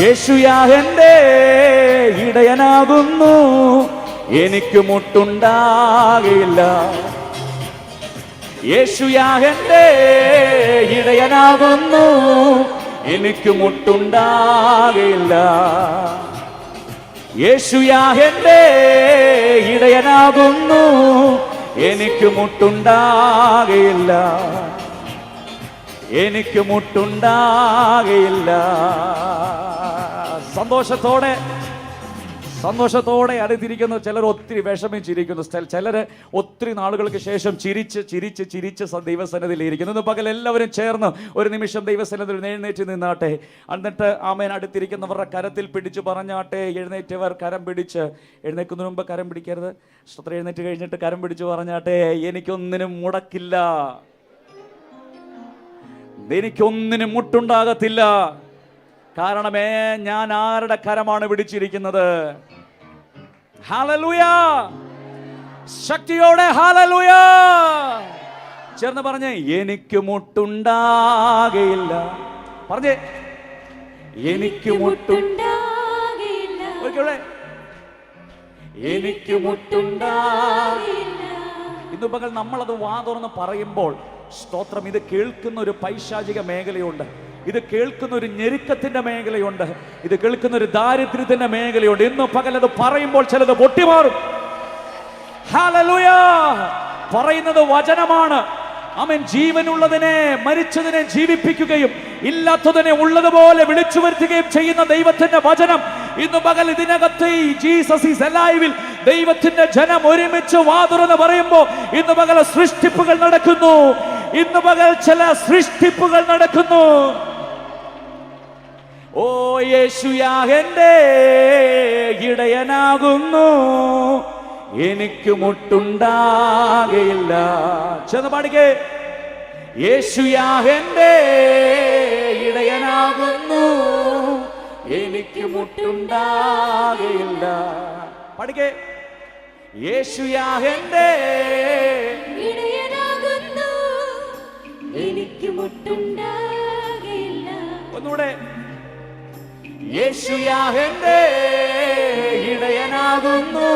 യേശുയാ എൻ്റെ ഇടയനാകുന്നു, എനിക്ക് മുട്ടുണ്ടാകില്ല. യേശുയാ എൻ്റെ ഇടയനാകുന്നു, എനിക്ക് മുട്ടുണ്ടാകില്ല. യേശുയാ എൻ്റെ ഇടയനാകുന്നു, എനിക്ക് മുട്ടുണ്ടാകില്ല. എനിക്ക് മുട്ടുണ്ടാകില്ല. സന്തോഷത്തോടെ അടുത്തിരിക്കുന്ന ചിലർ ഒത്തിരി വിഷമിച്ചിരിക്കുന്നു. ചിലർ ഒത്തിരി നാളുകൾക്ക് ശേഷം ചിരിച്ച് ദൈവസന്നിധിയിൽ ഇരിക്കുന്നു. ഇന്ന് പകൽ എല്ലാവരും ചേർന്ന് ഒരു നിമിഷം ദൈവസന്നിധിയിൽ എഴുന്നേറ്റ് നിന്നാട്ടെ. എന്നിട്ട് ആമേൻ അടുത്തിരിക്കുന്നവരുടെ കരത്തിൽ പിടിച്ച് പറഞ്ഞാട്ടെ. എഴുന്നേറ്റവർ കരം പിടിച്ച്, എഴുന്നേൽക്കുന്നതിന് മുമ്പ് കരം പിടിക്കരുത്. സ്തോത്രം. എഴുന്നേറ്റ് കഴിഞ്ഞിട്ട് കരം പിടിച്ച് പറഞ്ഞാട്ടെ, എനിക്കൊന്നിനും മുടക്കില്ല, എനിക്കൊന്നിനും മുട്ടുണ്ടാകത്തില്ല. കാരണമേ ഞാൻ ആരുടെ കരമാണ് പിടിച്ചിരിക്കുന്നത്? ഹല്ലേലൂയ. ശക്തിയോടെ ഹല്ലേലൂയ ചേർന്ന് പറഞ്ഞേ, എനിക്ക് മുട്ടുണ്ടാകയില്ല. പറഞ്ഞേ, എനിക്ക് മുട്ടുണ്ടാകയില്ല. എനിക്ക് മുട്ടുണ്ടാകയില്ല. ഇന്ന് പകൽ നമ്മളത് വാ തുറന്ന് പറയുമ്പോൾ സ്തോത്രം, ഇത് കേൾക്കുന്ന ഒരു പൈശാചിക മേഖലയുണ്ട്, ഇത് കേൾക്കുന്ന ഒരു ഞെരുക്കത്തിന്റെ മേഖലയുണ്ട്, ഇത് കേൾക്കുന്ന ഒരു ദാരിദ്ര്യത്തിന്റെ മേഖലയുണ്ട്. ഇന്ന് പകൽ അത് പറയുമ്പോൾ ചിലത് പൊട്ടിമാറും. ഹല്ലേലൂയ. പറയുന്നത് വചനമാണ്. ആമേൻ. ജീവനുള്ളതിനെ മരിച്ചതിനെ ജീവിപ്പിക്കുകയും ഇല്ലാത്തതിനെ ഉള്ളതുപോലെ വിളിച്ചു വരുത്തുകയും ചെയ്യുന്ന ദൈവത്തിന്റെ വചനം ഇന്ന് പകൽ ഇതിനകത്ത് ജീസസ് ഈസ് അലൈവിൽ ദൈവത്തിന്റെ ജനം ഒരുമിച്ച് വാതുറന്ന് പറയുമ്പോൾ ഇന്ന് പകൽ സൃഷ്ടിപ്പുകൾ നടക്കുന്നു. ഇന്ന് പകൽ ചില സൃഷ്ടിപ്പുകൾ നടക്കുന്നു. ഓ യേശുയാ എൻ്റെ ഇടയനാകുന്നു, എനിക്ക് മുട്ടുണ്ടാകയില്ല. ചെന്ന് പാടിക്കേ. യേശുയാ എൻ്റെ ഇടയനാകുന്നു, എനിക്ക് മുട്ടുണ്ടാകയില്ല. പാടിക്കേ. യേശുയാ എൻ്റെ ഇടയനാകുന്നു, എനിക്ക് മുട്ടുണ്ടാകയില്ല. ഒന്നുകൂടെ. യേശുയാ എൻ്റെ ഇടയനാകുന്നു,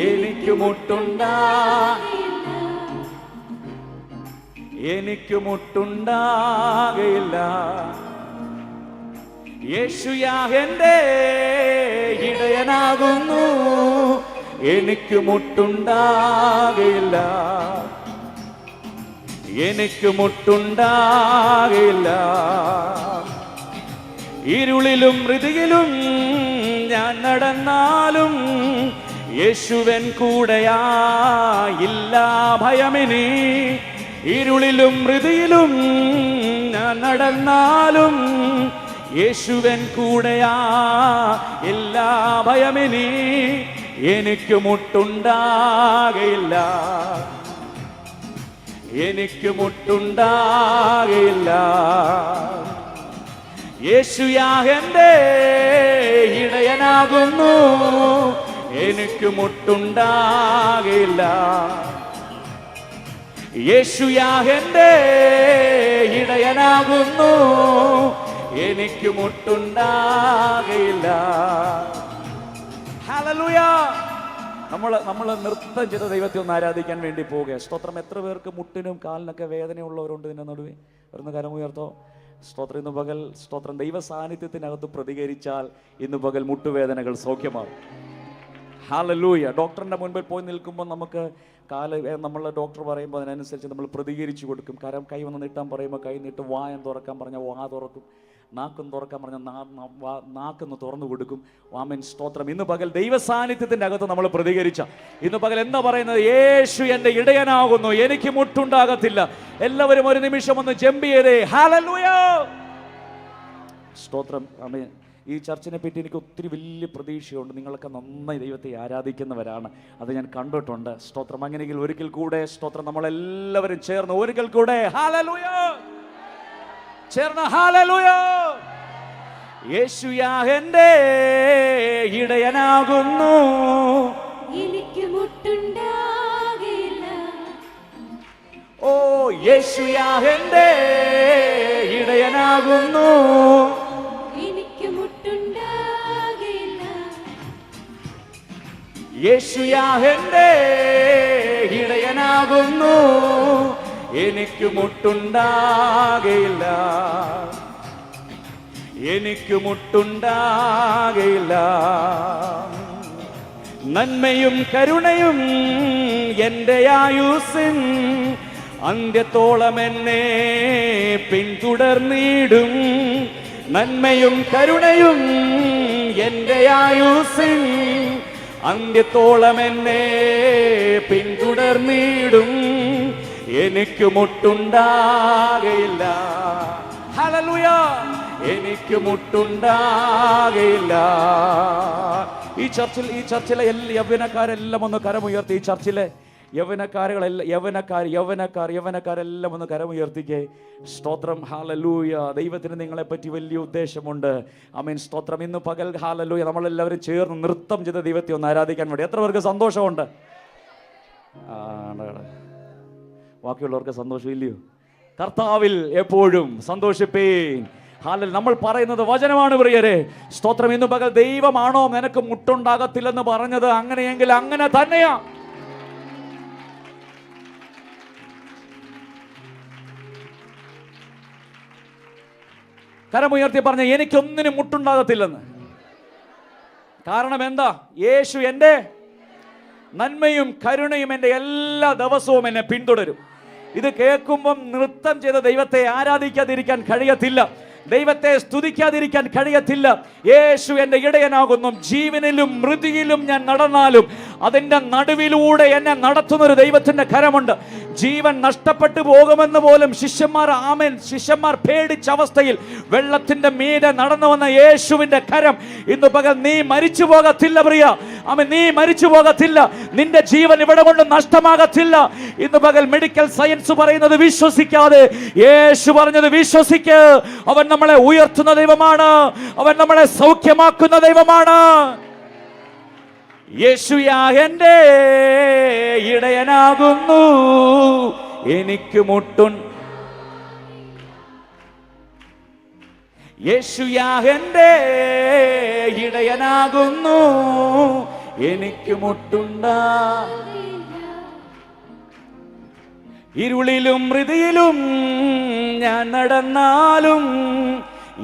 എനിക്ക് മുട്ടുണ്ടാകയില്ല. എനിക്ക് മുട്ടുണ്ടാകയില്ല. യേശുയാ എൻ്റെ ഇടയനാകുന്നു, എനിക്ക് മുട്ടുണ്ടാകയില്ല. എനിക്ക് മുട്ടുണ്ടാകില്ല. ഇരുളിലും മൃതിയിലും ഞാൻ നടന്നാലും യേശുവൻ കൂടെയാ, ഇല്ല ഭയമിനി. ഇരുളിലും മൃതിയിലും ഞാൻ നടന്നാലും യേശുവൻ കൂടെയാ, ഇല്ല ഭയമിനി. എനിക്ക് മുട്ടുണ്ടാകില്ല. എനിക്ക് മുട്ടുണ്ടാകില്ല. യേശുയാ എൻ്റെ ഇടയനാകുന്നു, എനിക്ക് മുട്ടുണ്ടാകില്ല. യേശുയാ എൻ്റെ ഇടയനാകുന്നു, എനിക്ക് മുട്ടുണ്ടാകില്ല. ഹല്ലേലൂയ. നമ്മൾ നൃത്തം ചെയ്ത ദൈവത്തെ ഒന്ന് ആരാധിക്കാൻ വേണ്ടി പോവുക. സ്തോത്രം. എത്ര പേർക്ക് മുട്ടിനും കാലിനൊക്കെ വേദനയുള്ളവരുണ്ട് ഇതിൻ്റെ നടുവേ? വരുന്ന കരമുയർത്തോ. സ്തോത്രം. ഇന്ന് പകൽ സ്തോത്രം ദൈവ സാന്നിധ്യത്തിനകത്ത് പ്രതികരിച്ചാൽ ഇന്ന് പകൽ മുട്ടുവേദനകൾ സൗഖ്യമാകും. ഹല്ലേലൂയ. ഡോക്ടറിൻ്റെ മുൻപിൽ പോയി നിൽക്കുമ്പോൾ നമുക്ക് നമ്മൾ ഡോക്ടർ പറയുമ്പോൾ അതിനനുസരിച്ച് നമ്മൾ പ്രതികരിച്ചു കൊടുക്കും. കൈ വന്ന് നീട്ടാൻ പറയുമ്പോൾ കൈ നീട്ടും. വായം തുറക്കാൻ പറഞ്ഞാൽ വാ തുറക്കും. നാക്കൊന്ന് തുറക്കാൻ പറഞ്ഞാൽ നാക്കൊന്ന് തുറന്നു കൊടുക്കും. ആമേൻ. സ്തോത്രം. ഇന്ന് പകൽ ദൈവ സാന്നിധ്യത്തിൻ്റെ അകത്ത് നമ്മൾ പ്രതികരിച്ച ഇന്ന് പകൽ എന്താ പറയുന്നത്? യേശു എൻ്റെ ഇടയനാകുന്നു, എനിക്ക് മുട്ടുണ്ടാകത്തില്ല. എല്ലാവരും ഒരു നിമിഷം ഒന്ന് ജമ്പ് ചെയ്തേ. ഹല്ലേലൂയ. സ്തോത്രം. ആമേൻ. ഈ ചർച്ചിനെ പറ്റി എനിക്ക് ഒത്തിരി വലിയ പ്രതീക്ഷയുണ്ട്. നിങ്ങളൊക്കെ നന്നായി ദൈവത്തെ ആരാധിക്കുന്നവരാണ്, അത് ഞാൻ കണ്ടിട്ടുണ്ട്. സ്തോത്രം. അങ്ങനെയെങ്കിൽ ഒരിക്കൽ കൂടെ സ്തോത്രം നമ്മളെല്ലാവരും ചേർന്ന് ഒരിക്കൽ കൂടെ ഹല്ലേലൂയ ചേർന്ന് ഹല്ലേലൂയ. യേശുയാ എൻ്റെ ഇടയനാകുന്നു, എനിക്ക് മുട്ടുണ്ടാകില്ല. ഓ യേശുയാ എൻ്റെ ഇടയനാകുന്നു, എനിക്ക് മുട്ടുണ്ടാകില്ല. യേശുയാ എൻ്റെ ഇടയനാകുന്നു, എനിക്ക് മുട്ടുണ്ടാകില്ല. എനിക്ക് മുട്ടുണ്ടാകില്ല. നന്മയും കരുണയും എൻ്റെ ആയുസ്സിൻ അന്ത്യത്തോളം എന്നെ പിന്തുടർന്നിടും. നന്മയും കരുണയും എൻ്റെ ആയുസ്സിൻ അന്ത്യത്തോളം എന്നെ പിന്തുടർന്നിടും. എനിക്ക് മുട്ടുണ്ടാകില്ല. ഹല്ലേലൂയ. എനിക്ക് മുട്ടുണ്ടാകില്ല. ഈ ചർച്ചിലെ എല്ലാ യൗവനക്കാരെല്ലാം ഒന്ന് കരമുയർത്തി. ഈ ചർച്ചിലെ യൗവനക്കാരെല്ലാം ഒന്ന് കരമുയർത്തിക്കേ. സ്തോത്രം. ഹല്ലേലൂയ. ദൈവത്തിന് നിങ്ങളെ പറ്റി വലിയ ഉദ്ദേശമുണ്ട്. ആമേൻ. സ്തോത്രം. ഇന്ന് പകൽ ഹല്ലേലൂയ നമ്മളെല്ലാവരും ചേർന്ന് നൃത്തം ചെയ്ത ദൈവത്തെ ഒന്ന് ആരാധിക്കാൻ വേണ്ടി എത്ര പേർക്ക് സന്തോഷമുണ്ട്? ബാക്കിയുള്ളവർക്ക് സന്തോഷമില്ലയോ? കർത്താവിൽ എപ്പോഴും സന്തോഷിപ്പീൻ. ഹല്ലേലൂയ. നമ്മൾ പറയുന്നത് വചനമാണ് പ്രിയരെ. സ്തോത്രം. ഇന്ന് പകൽ ദൈവമാണോ നിനക്ക് മുട്ടുണ്ടാകത്തില്ലെന്ന് പറഞ്ഞത്? അങ്ങനെയെങ്കിൽ അങ്ങനെ തന്നെയാ. കരമുയർത്തി പറഞ്ഞ എനിക്കൊന്നിനും മുട്ടുണ്ടാകത്തില്ലെന്ന്. കാരണം എന്താ? യേശു എൻ്റെ നന്മയും കരുണയും എൻ്റെ എല്ലാ ദിവസവും എന്നെ പിന്തുടരും. ഇത് കേൾക്കുമ്പം നൃത്തം ചെയ്ത ദൈവത്തെ ആരാധിക്കാതിരിക്കാൻ കഴിയത്തില്ല, ദൈവത്തെ സ്തുതിക്കാതിരിക്കാൻ കഴിയത്തില്ല. യേശു എൻ്റെ ഇടയനാകുന്നു. ജീവനിലും മൃതിയിലും ഞാൻ നടന്നാലും അതിൻ്റെ നടുവിലൂടെ എന്നെ നടത്തുന്നൊരു ദൈവത്തിൻ്റെ കരമുണ്ട്. ജീവൻ നഷ്ടപ്പെട്ടു പോകുമെന്ന് പോലും ശിഷ്യന്മാർ പേടിച്ച അവസ്ഥയിൽ വെള്ളത്തിൻ്റെ മീതെ നടന്നു വന്ന യേശുവിൻ്റെ കരം ഇന്ന് പകൽ നീ മരിച്ചു പോകത്തില്ല പ്രിയ. നീ മരിച്ചു പോകത്തില്ല. നിന്റെ ജീവൻ ഇവിടെ കൊണ്ട് നഷ്ടമാകത്തില്ല. ഇന്ന് പകൽ മെഡിക്കൽ സയൻസ് പറയുന്നത് വിശ്വസിക്കാതെ യേശു പറഞ്ഞത് വിശ്വസിക്ക്. അവൻ നമ്മളെ ഉയർത്തുന്ന ദൈവമാണ്, അവൻ നമ്മളെ സൗഖ്യമാക്കുന്ന ദൈവമാണ്. യേശുയാ എൻ്റെ ഇടയനാകുന്നു, എനിക്ക് യേശുയാ എൻ്റെ ഇടയനാകുന്നു, എനിക്ക് മുട്ടുണ്ടാ. ഇരുളിലും മൃതിയിലും ഞാൻ നടന്നാലും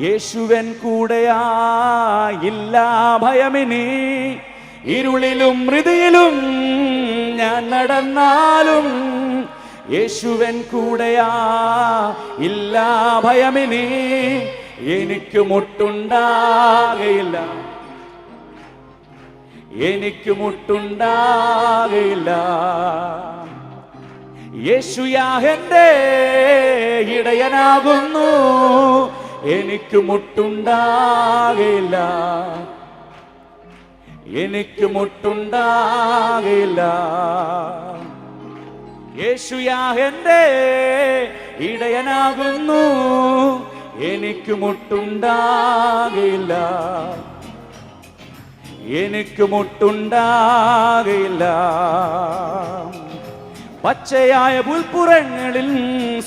യേശുവൻ കൂടെയായില്ല ഭയമിനി. ഇരുളിലും മൃതിയിലും ഞാൻ നടന്നാലും യേശുവൻ കൂടെയാ ഇല്ല ഭയമിനി. എനിക്ക് മുട്ടുണ്ടാകയില്ല, എനിക്ക് മുട്ടുണ്ടാകയില്ല. യേശുയാ എൻ്റെ ഇടയനാകുന്നു, എനിക്ക് മുട്ടുണ്ടാകയില്ല, എനിക്ക് മുട്ടുണ്ടാകയില്ല. യേശുയാ എൻ്റെ ഇടയനാകുന്നു, എനിക്ക് മുട്ടുണ്ടാകയില്ല, എനിക്ക് മുട്ടുണ്ടാകയില്ല. പച്ചയായ പുൽപ്പുറങ്ങളിൽ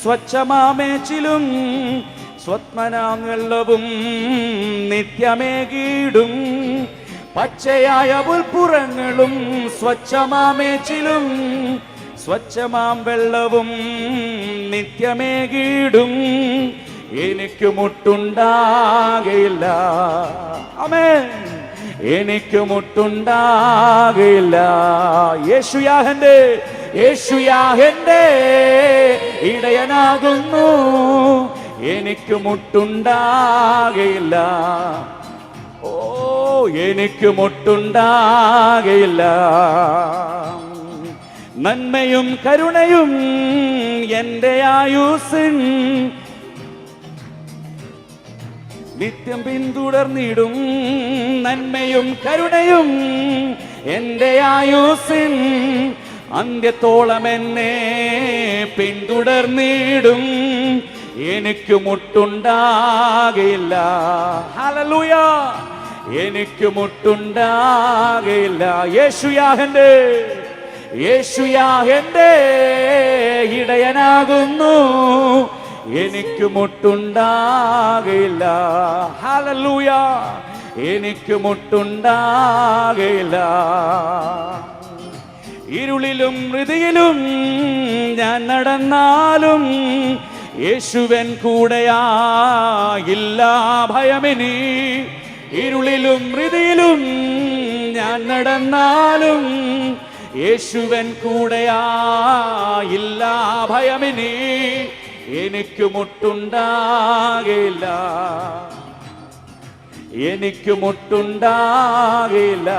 സ്വച്ഛമാമേച്ചിലും സ്വത്മനാങ്ങല്ലവും നിത്യമേകീടും. പച്ചയായ പുൽപ്പുറങ്ങളും സ്വച്ഛമാമേച്ചിലും സ്വച്ഛമാം വെള്ളവും നിത്യമേകീടും. എനിക്ക് മുട്ടുണ്ടാകയില്ല, ആമേൻ, എനിക്ക് മുട്ടുണ്ടാകയില്ല. യേശുയാഹന്റെ യേശുയാഹന്റെ ഇടയനാകുന്നു, എനിക്ക് മുട്ടുണ്ടാകയില്ല. ഓ, എനിക്ക് മുട്ടുണ്ടാകയില്ല. നന്മയും കരുണയും എൻ്റെ ആയുസ്സിൻ നിത്യം പിന്തുടർന്നിടും. നന്മയും കരുണയും എൻ്റെ ആയുസ്സിൻ അന്ത്യത്തോളം എന്നെ പിന്തുടർന്നിടും. എനിക്ക് മുട്ടുണ്ടാകയില്ല, ഹല്ലേലൂയ, എനിക്ക് മുട്ടുണ്ടാകയില്ല. യേശുയാഹന്റെ യേശുയാഹന്റെ ഇടയനാകുന്നു, എനിക്ക് മുട്ടുണ്ടാകയില്ല, ഹല്ലേലൂയ, എനിക്ക് മുട്ടുണ്ടാകയില്ല. ഇരുളിലും മൃതിയിലും ഞാൻ നടന്നാലും യേശുവൻ കൂടെയായില്ല ഭയമിനി. ഇരുളിലും മൃതിയിലും ഞാൻ നടന്നാലും യേശുവൻ കൂടെയായില്ല ഭയമിനി. എനിക്ക് മുട്ടുണ്ടാകയില്ല, എനിക്ക് മുട്ടുണ്ടാകയില്ല,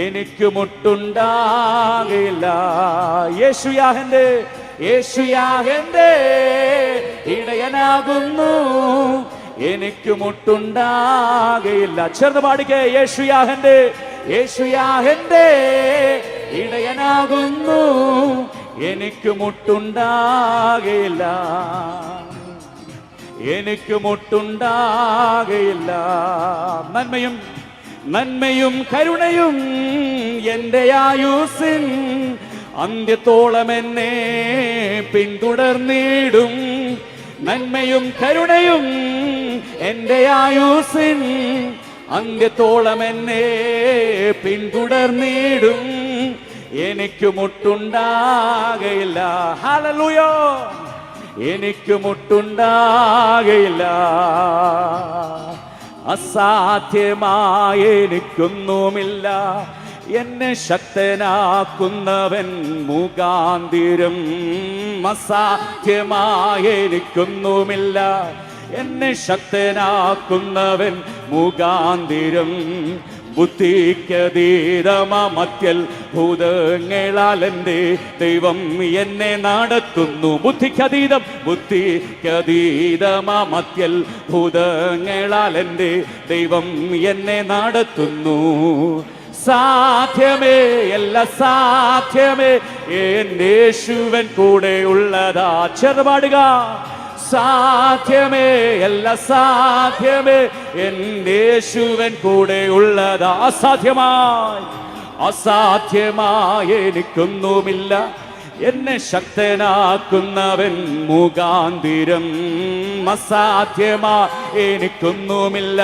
എനിക്ക് മുട്ടുണ്ടാകയില്ല. യേശുയാഹന്റെ യേശുയാഹന്റെ ഇടയനാകുന്നു, എനിക്ക് മുട്ടുണ്ടാകയില്ല. ചേർന്ന് പാടിക്കേ, യേശുയാഹന്റെ യേശുയാഹന്റെ ഇടയനാകുന്നു, എനിക്ക് മുട്ടുണ്ടാകയില്ല, എനിക്ക് മുട്ടുണ്ടാകയില്ല. നന്മയും നന്മയും കരുണയും എൻ്റെ ആയുസ്സിൻ അന്ത്യത്തോളം എന്നെ പിന്തുടർന്നിടും. നന്മയും കരുണയും എൻ്റെ ആയുസ്സിൻ അന്ത്യത്തോളം എന്നെ പിന്തുടർന്നിടും. എനിക്ക് മുട്ടുണ്ടാകയില്ല, ഹല്ലേലൂയ, എനിക്ക് മുട്ടുണ്ടാകയില്ല. അസാധ്യമായ എനിക്കൊന്നുമില്ല, എന്നെ ശക്തനാക്കുന്നവൻ മുഖാന്തിരം. അസാധ്യമായ എനിക്കൊന്നുമില്ല, എന്നെ ശക്തനാക്കുന്നവൻ മുഖാന്തിരം. ബുദ്ധിക്കതീതമത്യൽ ഭൂതങ്ങളാൽ എൻ്റെ ദൈവം എന്നെ നടത്തുന്നു. ബുദ്ധിക്കതീതം ബുദ്ധിക്കതീതമത്യൽ ഭൂതങ്ങളാൽ എൻ്റെ ദൈവം എന്നെ നടത്തുന്നു. സാധ്യമേ അല്ല സാധ്യമേ, എൻ്റെ യേശുവൻ കൂടെ ഉള്ളതാ. ചെറുപാടുക, സാധ്യമേ അല്ല സാധ്യമേ, എൻ്റെ യേശുവൻ കൂടെ ഉള്ളതാ. അസാധ്യമായി അസാധ്യമായി എനിക്കൊന്നുമില്ല, എന്നെ ശക്തനാക്കുന്നവൻ മുഖാന്തിരം. അസാധ്യമായി എനിക്കൊന്നുമില്ല,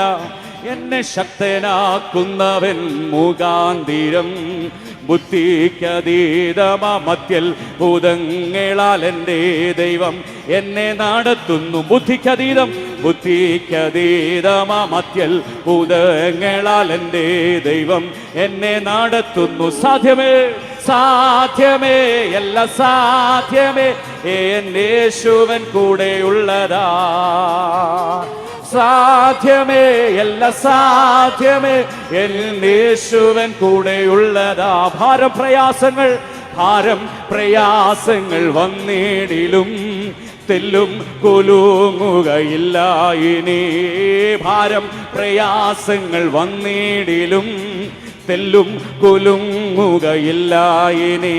എന്നെ ശക്തനാക്കുന്നവൻ മുഖാന്തിരം. ബുദ്ധിക്കതീതമത്യൽ ഭൂതങ്ങളാൽ എൻ്റെ ദൈവം എന്നെ നടത്തുന്നു. ബുദ്ധിക്കതീതം ബുദ്ധിക്കതീതമത്യൽ ഭൂതങ്ങളാൽ എൻ്റെ ദൈവം എന്നെ നടത്തുന്നു. സാധ്യമേ സാധ്യമേ എല്ലാം സാധ്യമേ യേശുവൻ കൂടെയുള്ളതാ. സാധ്യമേ എല്ലാം സാധ്യമേ യേശുവൻ കൂടെയുള്ളതാ. ഭാരം പ്രയാസങ്ങൾ വന്നിടിലും തെല്ലും കുലുങ്ങുകയില്ല ഇനി. ഭാരം പ്രയാസങ്ങൾ വന്നിടിലും തെല്ലും കുലുങ്ങുകയില്ല ഇനി.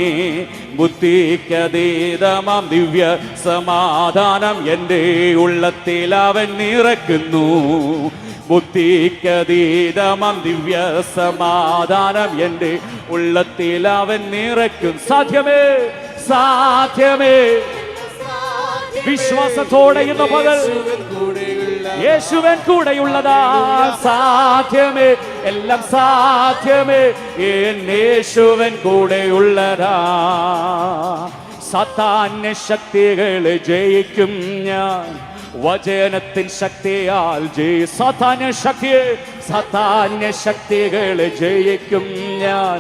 ബുദ്ധിക്കതീതമാം ദിവ്യ സമാധാനം എൻ്റെ ഉള്ളത്തിൽ അവൻ നിറയ്ക്കുന്നു. ബുദ്ധിക്കതീതമാം ദിവ്യ സമാധാനം എൻ്റെ ഉള്ളത്തിൽ അവൻ നിറയ്ക്കും. സാധ്യമേ സാധ്യമേ വിശ്വാസത്തോടെ ഇന്ന് പകൽ യേശുവൻ കൂടെയുള്ളതാ. സാധ്യമേ എല്ലാം സാധ്യമേ യേശുവൻ കൂടെയുള്ളതാ. സാത്താന്യ ശക്തികളെ ജയിക്കും ഞാൻ വചനത്തിൻ ശക്തിയാൽ. സാത്താന്യ ശക്തികളെ ജയിക്കും ഞാൻ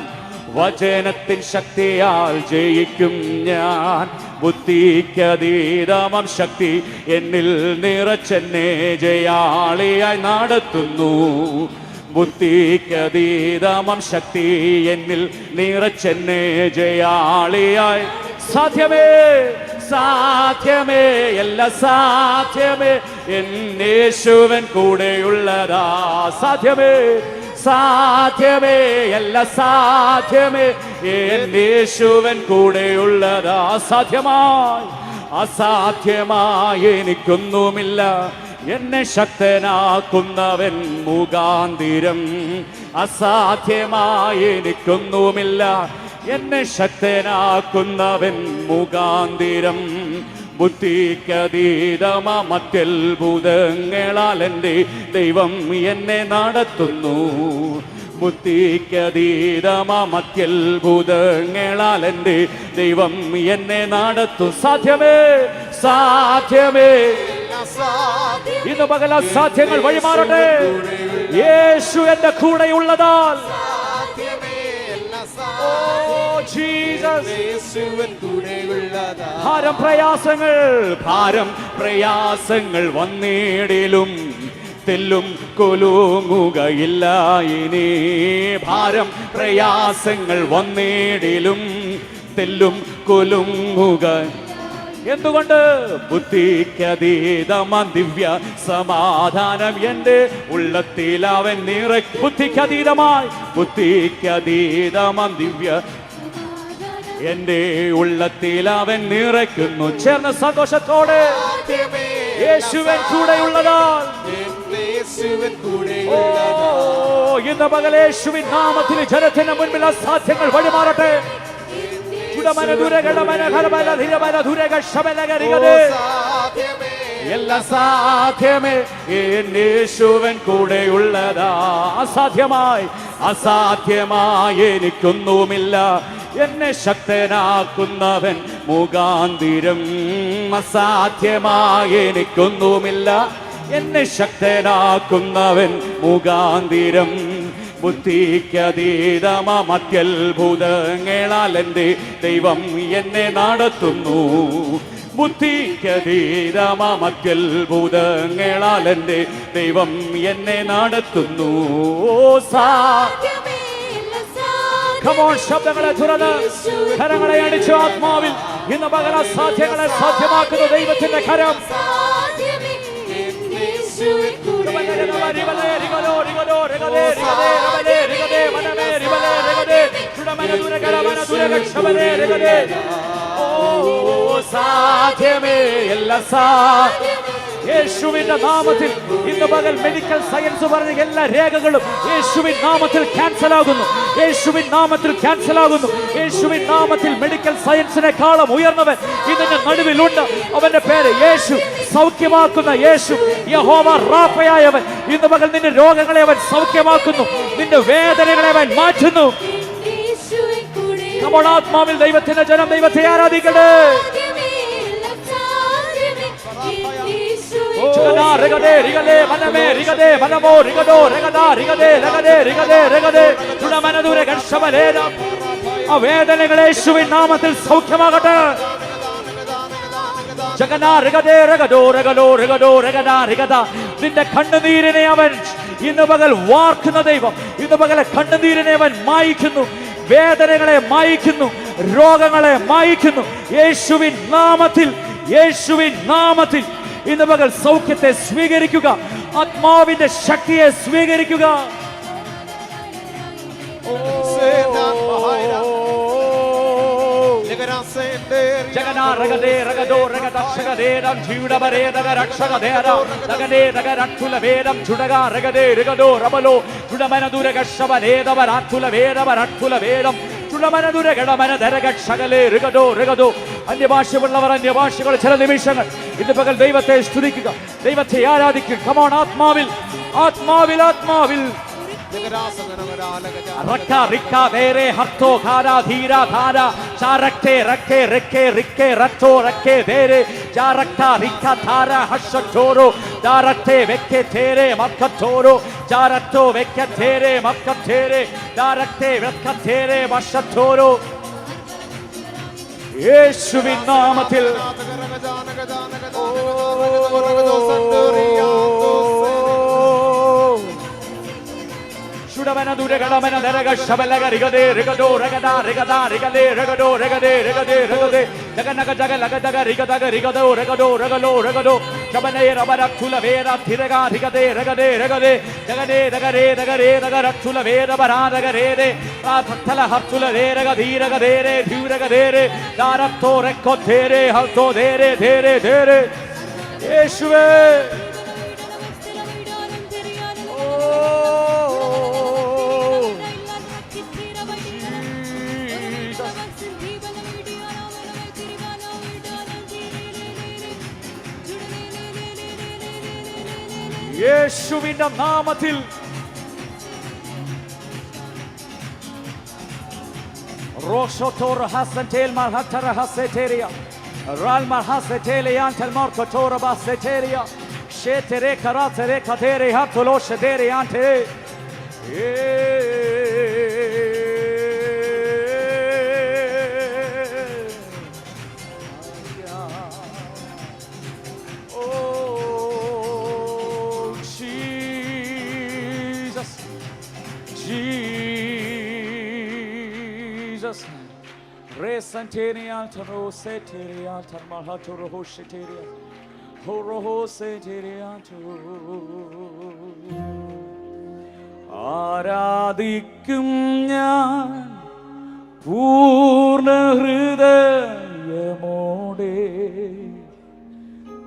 വചനത്തിൻ ശക്തിയാൽ ജയിക്കും ഞാൻ. ബുദ്ധിക്കതീതമാം ശക്തി എന്നിൽ നിറച്ചെന്നെ ജയാളിയായി നടത്തുന്നു. ബുദ്ധിക്കതീതമാം ശക്തി എന്നിൽ നിറച്ചെന്നെ ജയാളിയായി. സാധ്യമേ സാധ്യമേ എല്ലാം സാധ്യമേ യേശുവൻ കൂടെയുള്ളതാ. സാധ്യമേ സാധ്യമേ എല്ലാം സാധ്യമേ യേശുവൻ കൂടെയുള്ളതാ. അസാധ്യമായി എനിക്കൊന്നുമില്ല എന്നെ ശക്തനാക്കുന്നവൻ മുഖാന്തിരം. അസാധ്യമായി എനിക്കൊന്നുമില്ല എന്നെ ശക്തനാക്കുന്നവൻ മുഖാന്തിരം. ബുദ്ധിക്കതീതമത്യത്ഭുതങ്ങളാൽ എൻ്റെ ദൈവം എന്നെ നടത്തുന്നു. ബുദ്ധിക്കതീതമത്യത്ഭുതങ്ങളാൽ എൻ്റെ ദൈവം എന്നെ നടത്തും. സാധ്യമേ സാധ്യമേ ഇന്ന് പകൽ അസാധ്യങ്ങൾ വഴിമാറട്ടെ. യേശു എന്റെ കൂടെയുള്ളതാൽ. ഭാരം പ്രയാസങ്ങൾ വന്നിടിലും തെല്ലും കുലുങ്ങുകയില്ല ഇനി. ഭാരം പ്രയാസങ്ങൾ വന്നിടിലും തെല്ലും കുലുങ്ങുക. എന്തുകൊണ്ട്? ബുദ്ധിക്കതീതമാം ദിവ്യ സമാധാനം എൻ്റെ ഉള്ളത്തിൽ അവൻ നിറയ്ക്കും. ബുദ്ധിക്കതീതമാം ദിവ്യ എൻ്റെ ഉള്ളത്തിൽ അവൻ നിറയ്ക്കുന്നു. ചേർന്ന സന്തോഷത്തോടെ യേശുവൻ കൂടെയുള്ളതാൽ. ഇന്ന് പകൽ യേശുവിൻ നാമത്തിൽ ജനത്തിന് മുൻപിൽ അസാധ്യങ്ങൾ വഴിമാറട്ടെ. എല്ലാ സാധ്യമേ യേശുവൻ കൂടെയുള്ളതാ. അസാധ്യമായി എനിക്കൊന്നുമില്ല എന്നെ ശക്തനാക്കുന്നവൻ മുഖാന്തിരം. അസാധ്യമായി എനിക്കൊന്നുമില്ല എന്നെ ശക്തനാക്കുന്നവൻ മുഖാന്തിരം. ബുദ്ധിക്കതീതമത്യത്ഭുതങ്ങളാൽ എൻ്റെ ദൈവം എന്നെ നടത്തുന്നു. ബുദ്ധിക്കതീതമത്യത്ഭുതങ്ങളാൽ എൻ്റെ ദൈവം എന്നെ നടത്തുന്നു. ശബ്ദങ്ങളെ തുറന്ന് കരങ്ങളെ അടിച്ചു ആത്മാവിൽ ഇന്ന് പകൽ അസാധ്യങ്ങളെ സാധ്യമാക്കുന്ന ദൈവത്തിന്റെ കരം. സാധ്യമേ എല്ലാ യേശുവിന്റെ നാമത്തിൽ ഇന്ന് പകൽ മെഡിക്കൽ സയൻസ് പറഞ്ഞ എല്ലാ രേഖകളും യേശുവിൻ നാമത്തിൽ ക്യാൻസൽ ആകുന്നു. യേശുവിൻ നാമത്തിൽ ക്യാൻസൽ ആകുന്നു. യേശുവിൻ നാമത്തിൽ മെഡിക്കൽ സയൻസിനെക്കാളും ഉയർന്നവൻ ഇതിന്റെ നടുവിലുണ്ട്. അവന്റെ പേര് യേശു. സൗഖ്യമാക്കുന്ന യേശു, യഹോവ റാഫയായവൻ. ഇന്ന് പകൽ നിന്റെ രോഗങ്ങളെ അവൻ സൗഖ്യമാക്കുന്നു. നിന്റെ വേദനകളെ അവൻ മാറ്റുന്നു. Come on, ആത്മാവിൽ ദൈവത്തിന്റെ ജനം ദൈവത്തെ ആരാധിക്കട്ടെ. ആ വേദനകൾ യേശുവിൻ നാമത്തിൽ സൗഖ്യമാകട്ടെ. നിന്റെ കണ്ണുനീരിനെ അവൻ ഇന്ന് പകൽ വാർക്കുന്ന ദൈവം ഇന്ന് പകലെ കണ്ണുനീരിനെ അവൻ മായിക്കുന്നു, വേദനകളെ മായിക്കുന്നു, രോഗങ്ങളെ മായിക്കുന്നു. യേശുവിൻ നാമത്തിൽ, യേശുവിൻ നാമത്തിൽ ഇന്ന് പകൽ സൗഖ്യത്തെ സ്വീകരിക്കുക, ആത്മാവിന്റെ ശക്തിയെ സ്വീകരിക്കുക. അന്യഭാഷയുള്ളവർ അന്യഭാഷകൾ ചില നിമിഷങ്ങൾ ഇന്ന് പകൽ ദൈവത്തെ സ്തുതിക്കുക, ദൈവത്തെ ആരാധിക്കുക. കമോൺ, ആത്മാവിൽ ആത്മാവിൽ ആത്മാവിൽ Rakka rikka vere hatto khara dhira dhara charakte rakke rekke rikke ratto rakke vere charakta rikka dhara hashatoro darakte vekke tere makkatoro charatto vekke tere makkatere darakte vekke tere vashatoro. യേശുവിൻ നാമത്തിൽ യേശുവേ യേശുവിന്റെ നാമത്തിൽ റോഷോത്തോർ ഹസൻറ്റേൽ മർഹത്തറ ഹസെറ്റേരിയ റാൽ മർഹസെറ്റേലിയ ആൻറ്റൽ മാർക്കോത്തോർ ബാസെറ്റേരിയ ഷേറ്റരെ കറാത്തരെ കതേരെ ഹത്തോലോ ഷെതേരെ ആൻറ്റേ Resantenia tano seteria tanmahatoro hosheteria horoho seteria to ആരാധിക്കും ഞാൻ പൂർണ്ണ ഹൃദയമോടെ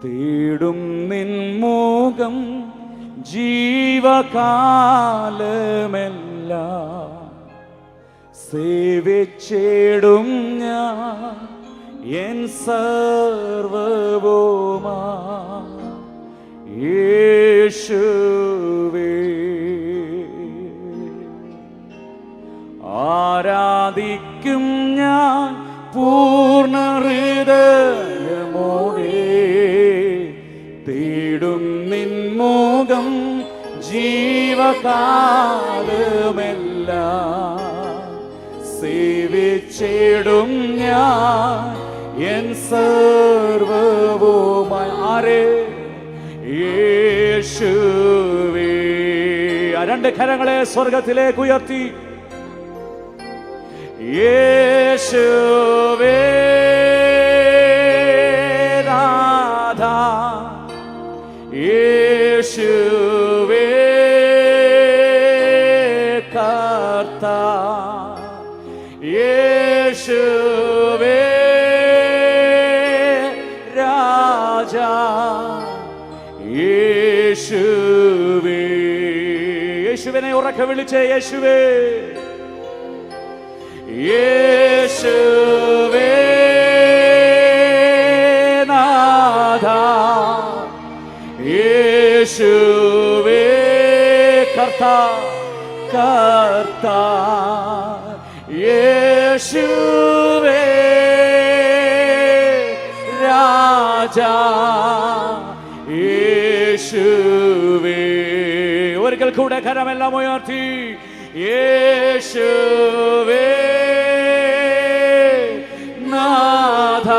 തേടും നിൻ മുഖം ജീവകാലമെല്ലാം സേവിച്ചിടും ഞാൻ എൻ സർവ്വവുമാ യേശുവേ. ആരാധിക്കും ഞാൻ പൂർണ്ണ ഹൃദയമോടെ തേടും നിൻ മുഖം ജീവകാലമെല്ലാം സേവിച്ചിടും ഞാൻ എൻ സർവ്വവുമായി. ആരേ? യേശുവേ. രണ്ട് കരങ്ങളെ സ്വർഗത്തിലേക്ക് ഉയർത്തി യേശുവേ നാഥാ യേശുവേ കർത്താ യേശുവേ രാജാ യേശുവേ. യേശുവിനെ ഉറക്കെ വിളിച്ചേ യേശുവേ യേശുവേ നാഥാ യേശുവേ കർത്താ കർത്താ യേശുവേ യേശുവേ രാജാ യേശുവേ. ഒരിക്കൽ കൂടെ കരമെല്ലാം ഉയർത്തി യേശുവേ നാഥ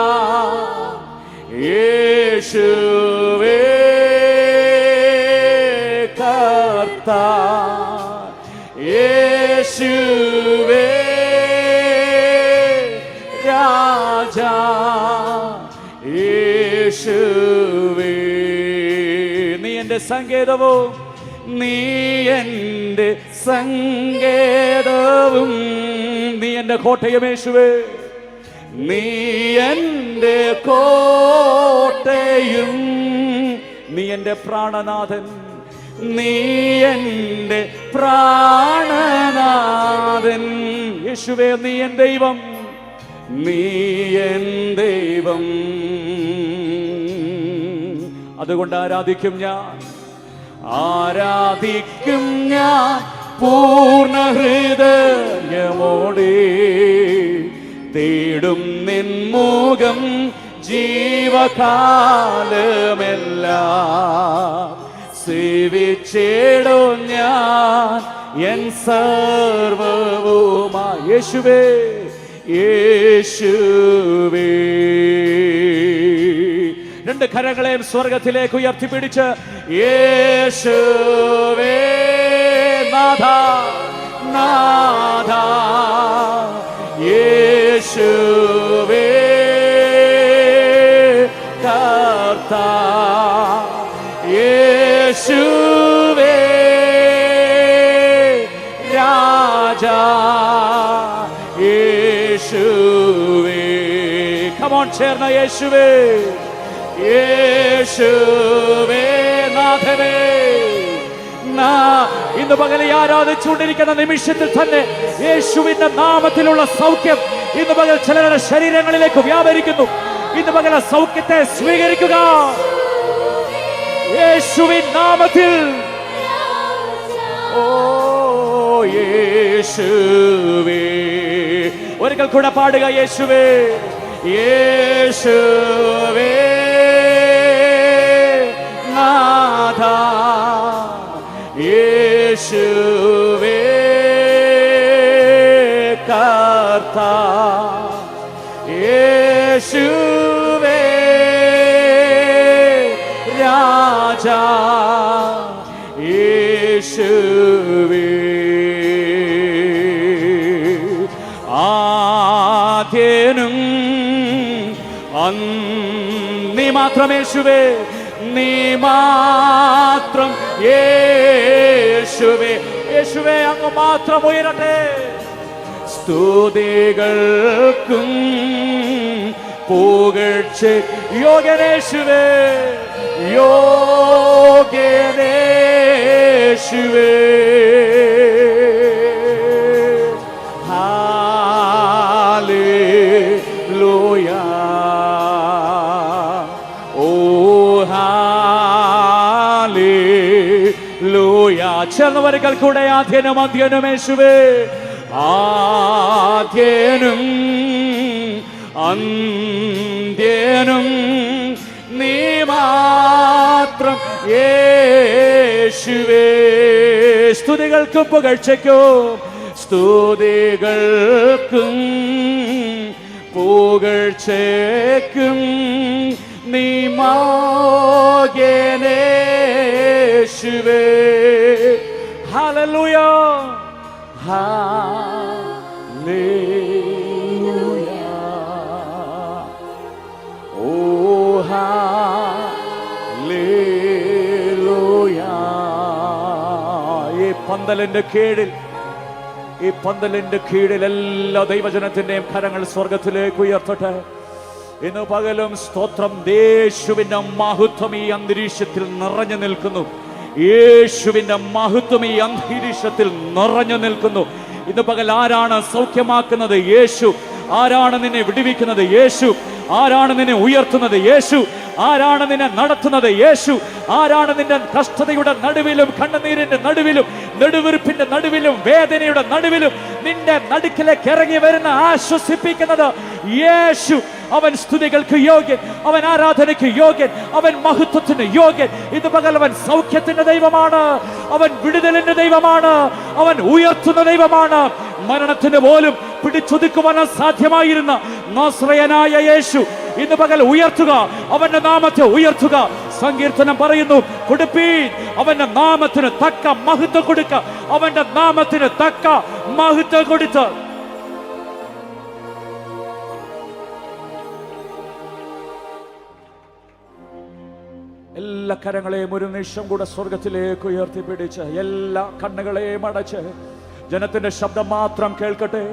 യേശുവേ കർത്താ യേശുവേ രാജാ യേശുവേ. നീ എൻ്റെ സങ്കേതവും നീ എൻ്റെ സങ്കേതവും നീ എൻ്റെ കോട്ടയം യേശുവേ. നീ എൻ്റെ കോട്ടയും നീ എൻ്റെ പ്രാണനാഥൻ. നീ എൻ്റെ പ്രാണനാഥൻ യേശുവേ. നീ എൻ ദൈവം നീ എൻ ദൈവം. അതുകൊണ്ട് ആരാധിക്കും ഞാൻ പൂർണ്ണ ഹൃദയമോടെ. തേടും നിൻ മുഖം ജീവകാലമെല്ലാം. സേവിച്ചിടും ഞാൻ എൻ സർവവുമായി. യേശുവേ യേശുവേ. രണ്ട് കരങ്ങളെയും സ്വർഗത്തിലേക്ക് ഉയർത്തിപ്പിടിച്ച് യേശുവേ നാഥ നാഥ യേശുവേ കർത്താ യേശുവേ രാജാ യേശുവേ. Come on, ചേർന്ന യേശുവേ യേശുവേ നാഥനേ. ഇന്ന് പകൽ ആരാധിച്ചുകൊണ്ടിരിക്കുന്ന നിമിഷത്തിൽ തന്നെ യേശുവിന്റെ നാമത്തിലുള്ള സൗഖ്യം ഇന്ന് പകൽ ചിലരുടെ ശരീരങ്ങളിലേക്ക് വ്യാപരിക്കുന്നു. ഇന്ന് പകൽ സൗഖ്യത്തെ സ്വീകരിക്കുക യേശുവിൻ നാമത്തിൽ. ഓ യേശുവേ. ഒരിക്കൽ കൂടെ പാടുക യേശുവേ യേശുവേ നാഥ യേശുവേ കർത്താ യേശുവേ രാജാ യേശുവേ. ആദ്യനും നീ മാത്രം യേശുവേ. നീ മാത്രം യേശുവേ. യേശുവേ അങ്ങ് മാത്രം ഉയരട്ടെ. സ്തുതികൾക്കും പുകഴ്ച യോഗ്യനേശുവേ യോഗ്യനേശുവേ. ഹല്ലേലൂയ ഓ ഹല്ലേലൂയ. ചേർന്നവരിക്കൽ കൂടെ ആദ്യനും അന്ത്യനും യേശുവേ. ആദ്യനും അന്ത്യനും നീ മാത്രം യേശുവേ. സ്തുതികൾക്കും പുകഴ്ചയ്ക്കും സ്തുതികൾക്കും പുകഴ്ചയ്ക്കും നീ യോഗ്യനേശുവേ. ഹല്ലേലൂയ ഹല്ലേലൂയ ഓ ഹല്ലേലൂയ. ഈ പന്തലിന്റെ കീഴിൽ എല്ലാ ദൈവജനത്തിന്റെയും കരങ്ങൾ സ്വർഗത്തിലേക്ക് ഉയർത്തട്ടെ. ഇന്ന് പകലും സ്തോത്രം. യേശുവിന്റെ മഹത്വം ഈ അന്തരീക്ഷത്തിൽ നിറഞ്ഞു നിൽക്കുന്നു. യേശുവിന്റെ മഹത്വം ഈ അന്തരീക്ഷത്തിൽ നിറഞ്ഞു നിൽക്കുന്നു. ഇന്ന് പകൽ ആരാണ് സൗഖ്യമാക്കുന്നത്? യേശു. ആരാണ് നിന്നെ വിടുവിക്കുന്നത്? യേശു. ആരാണ് നിന്നെ ഉയർത്തുന്നത്? യേശു. ആരാണ് നിന്നെ നടത്തുന്നത്? യേശു. ആരാണ് നിന്റെ കഷ്ടതയുടെ നടുവിലും കണ്ണുനീരിന്റെ നടുവിലും നെടുവീർപ്പിന്റെ നടുവിലും വേദനയുടെ നടുവിലും നിന്റെ നടുക്കിലേക്ക് ഇറങ്ങി വരുന്ന ആശ്വസിപ്പിക്കുന്നത്? യേശു. അവൻ സ്തുതികൾക്ക് യോഗ്യൻ, അവൻ ആരാധനയ്ക്ക് യോഗ്യൻ, അവൻ മഹത്വത്തിന് യോഗ്യൻ. ഇത് പകൽ അവൻ സൗഖ്യത്തിന്റെ ദൈവമാണ്, അവൻ വിടുതലിന്റെ ദൈവമാണ്, അവൻ ഉയർത്തുന്ന ദൈവമാണ്. മരണത്തിന് പോലും പിടിച്ചൊതുക്കുവാൻ സാധ്യമായിരുന്ന നാസറയനായ യേശു ഇന്ന് പകൽ ഉയർത്തുക, അവന്റെ നാമത്തെ ഉയർത്തുക. സങ്കീർത്തനം പറയുന്നു, കൊടുപ്പീൻ അവന്റെ നാമത്തിന് തക്ക മഹത്വം കൊടുക്ക, അവന്റെ നാമത്തിന് തക്ക മഹത്വം കൊടുത്ത്. എല്ലാ കരങ്ങളെയും ഒരു നിമിഷം കൂടെ സ്വർഗത്തിലേക്ക് ഉയർത്തിപ്പിടിച്ച് എല്ലാ കണ്ണുകളെയും അടച്ച് ജനത്തിന്റെ ശബ്ദം മാത്രം കേൾക്കട്ടെ.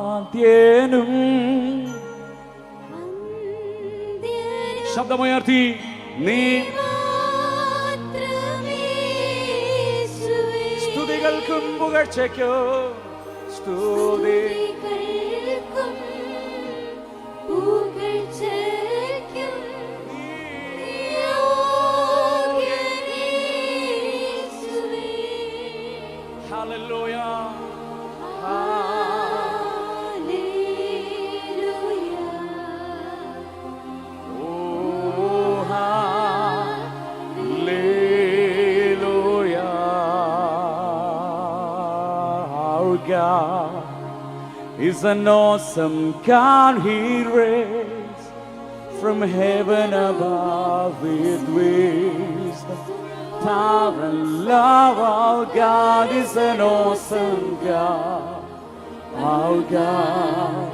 ആദ്യനും ശബ്ദമുയർത്തി നീ സ്തുതികൾക്കും പുകഴ്ചയ്ക്കോ സ്തുതി Hallelujah. Hallelujah. Oh, hallelujah. Our God is an awesome God. He reigns from heaven above with wisdom, power and love. Our God is an awesome God. Our God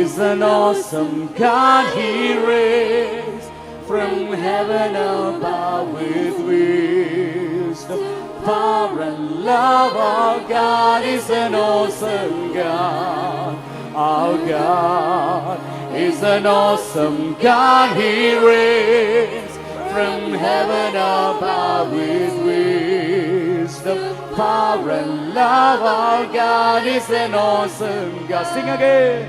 is an awesome God. He reigns from heaven above with wisdom, power and love. Our God is an awesome God. Our God is an awesome God. He reigns from heaven above with wisdom, power and love. Our God is an awesome God. Sing again.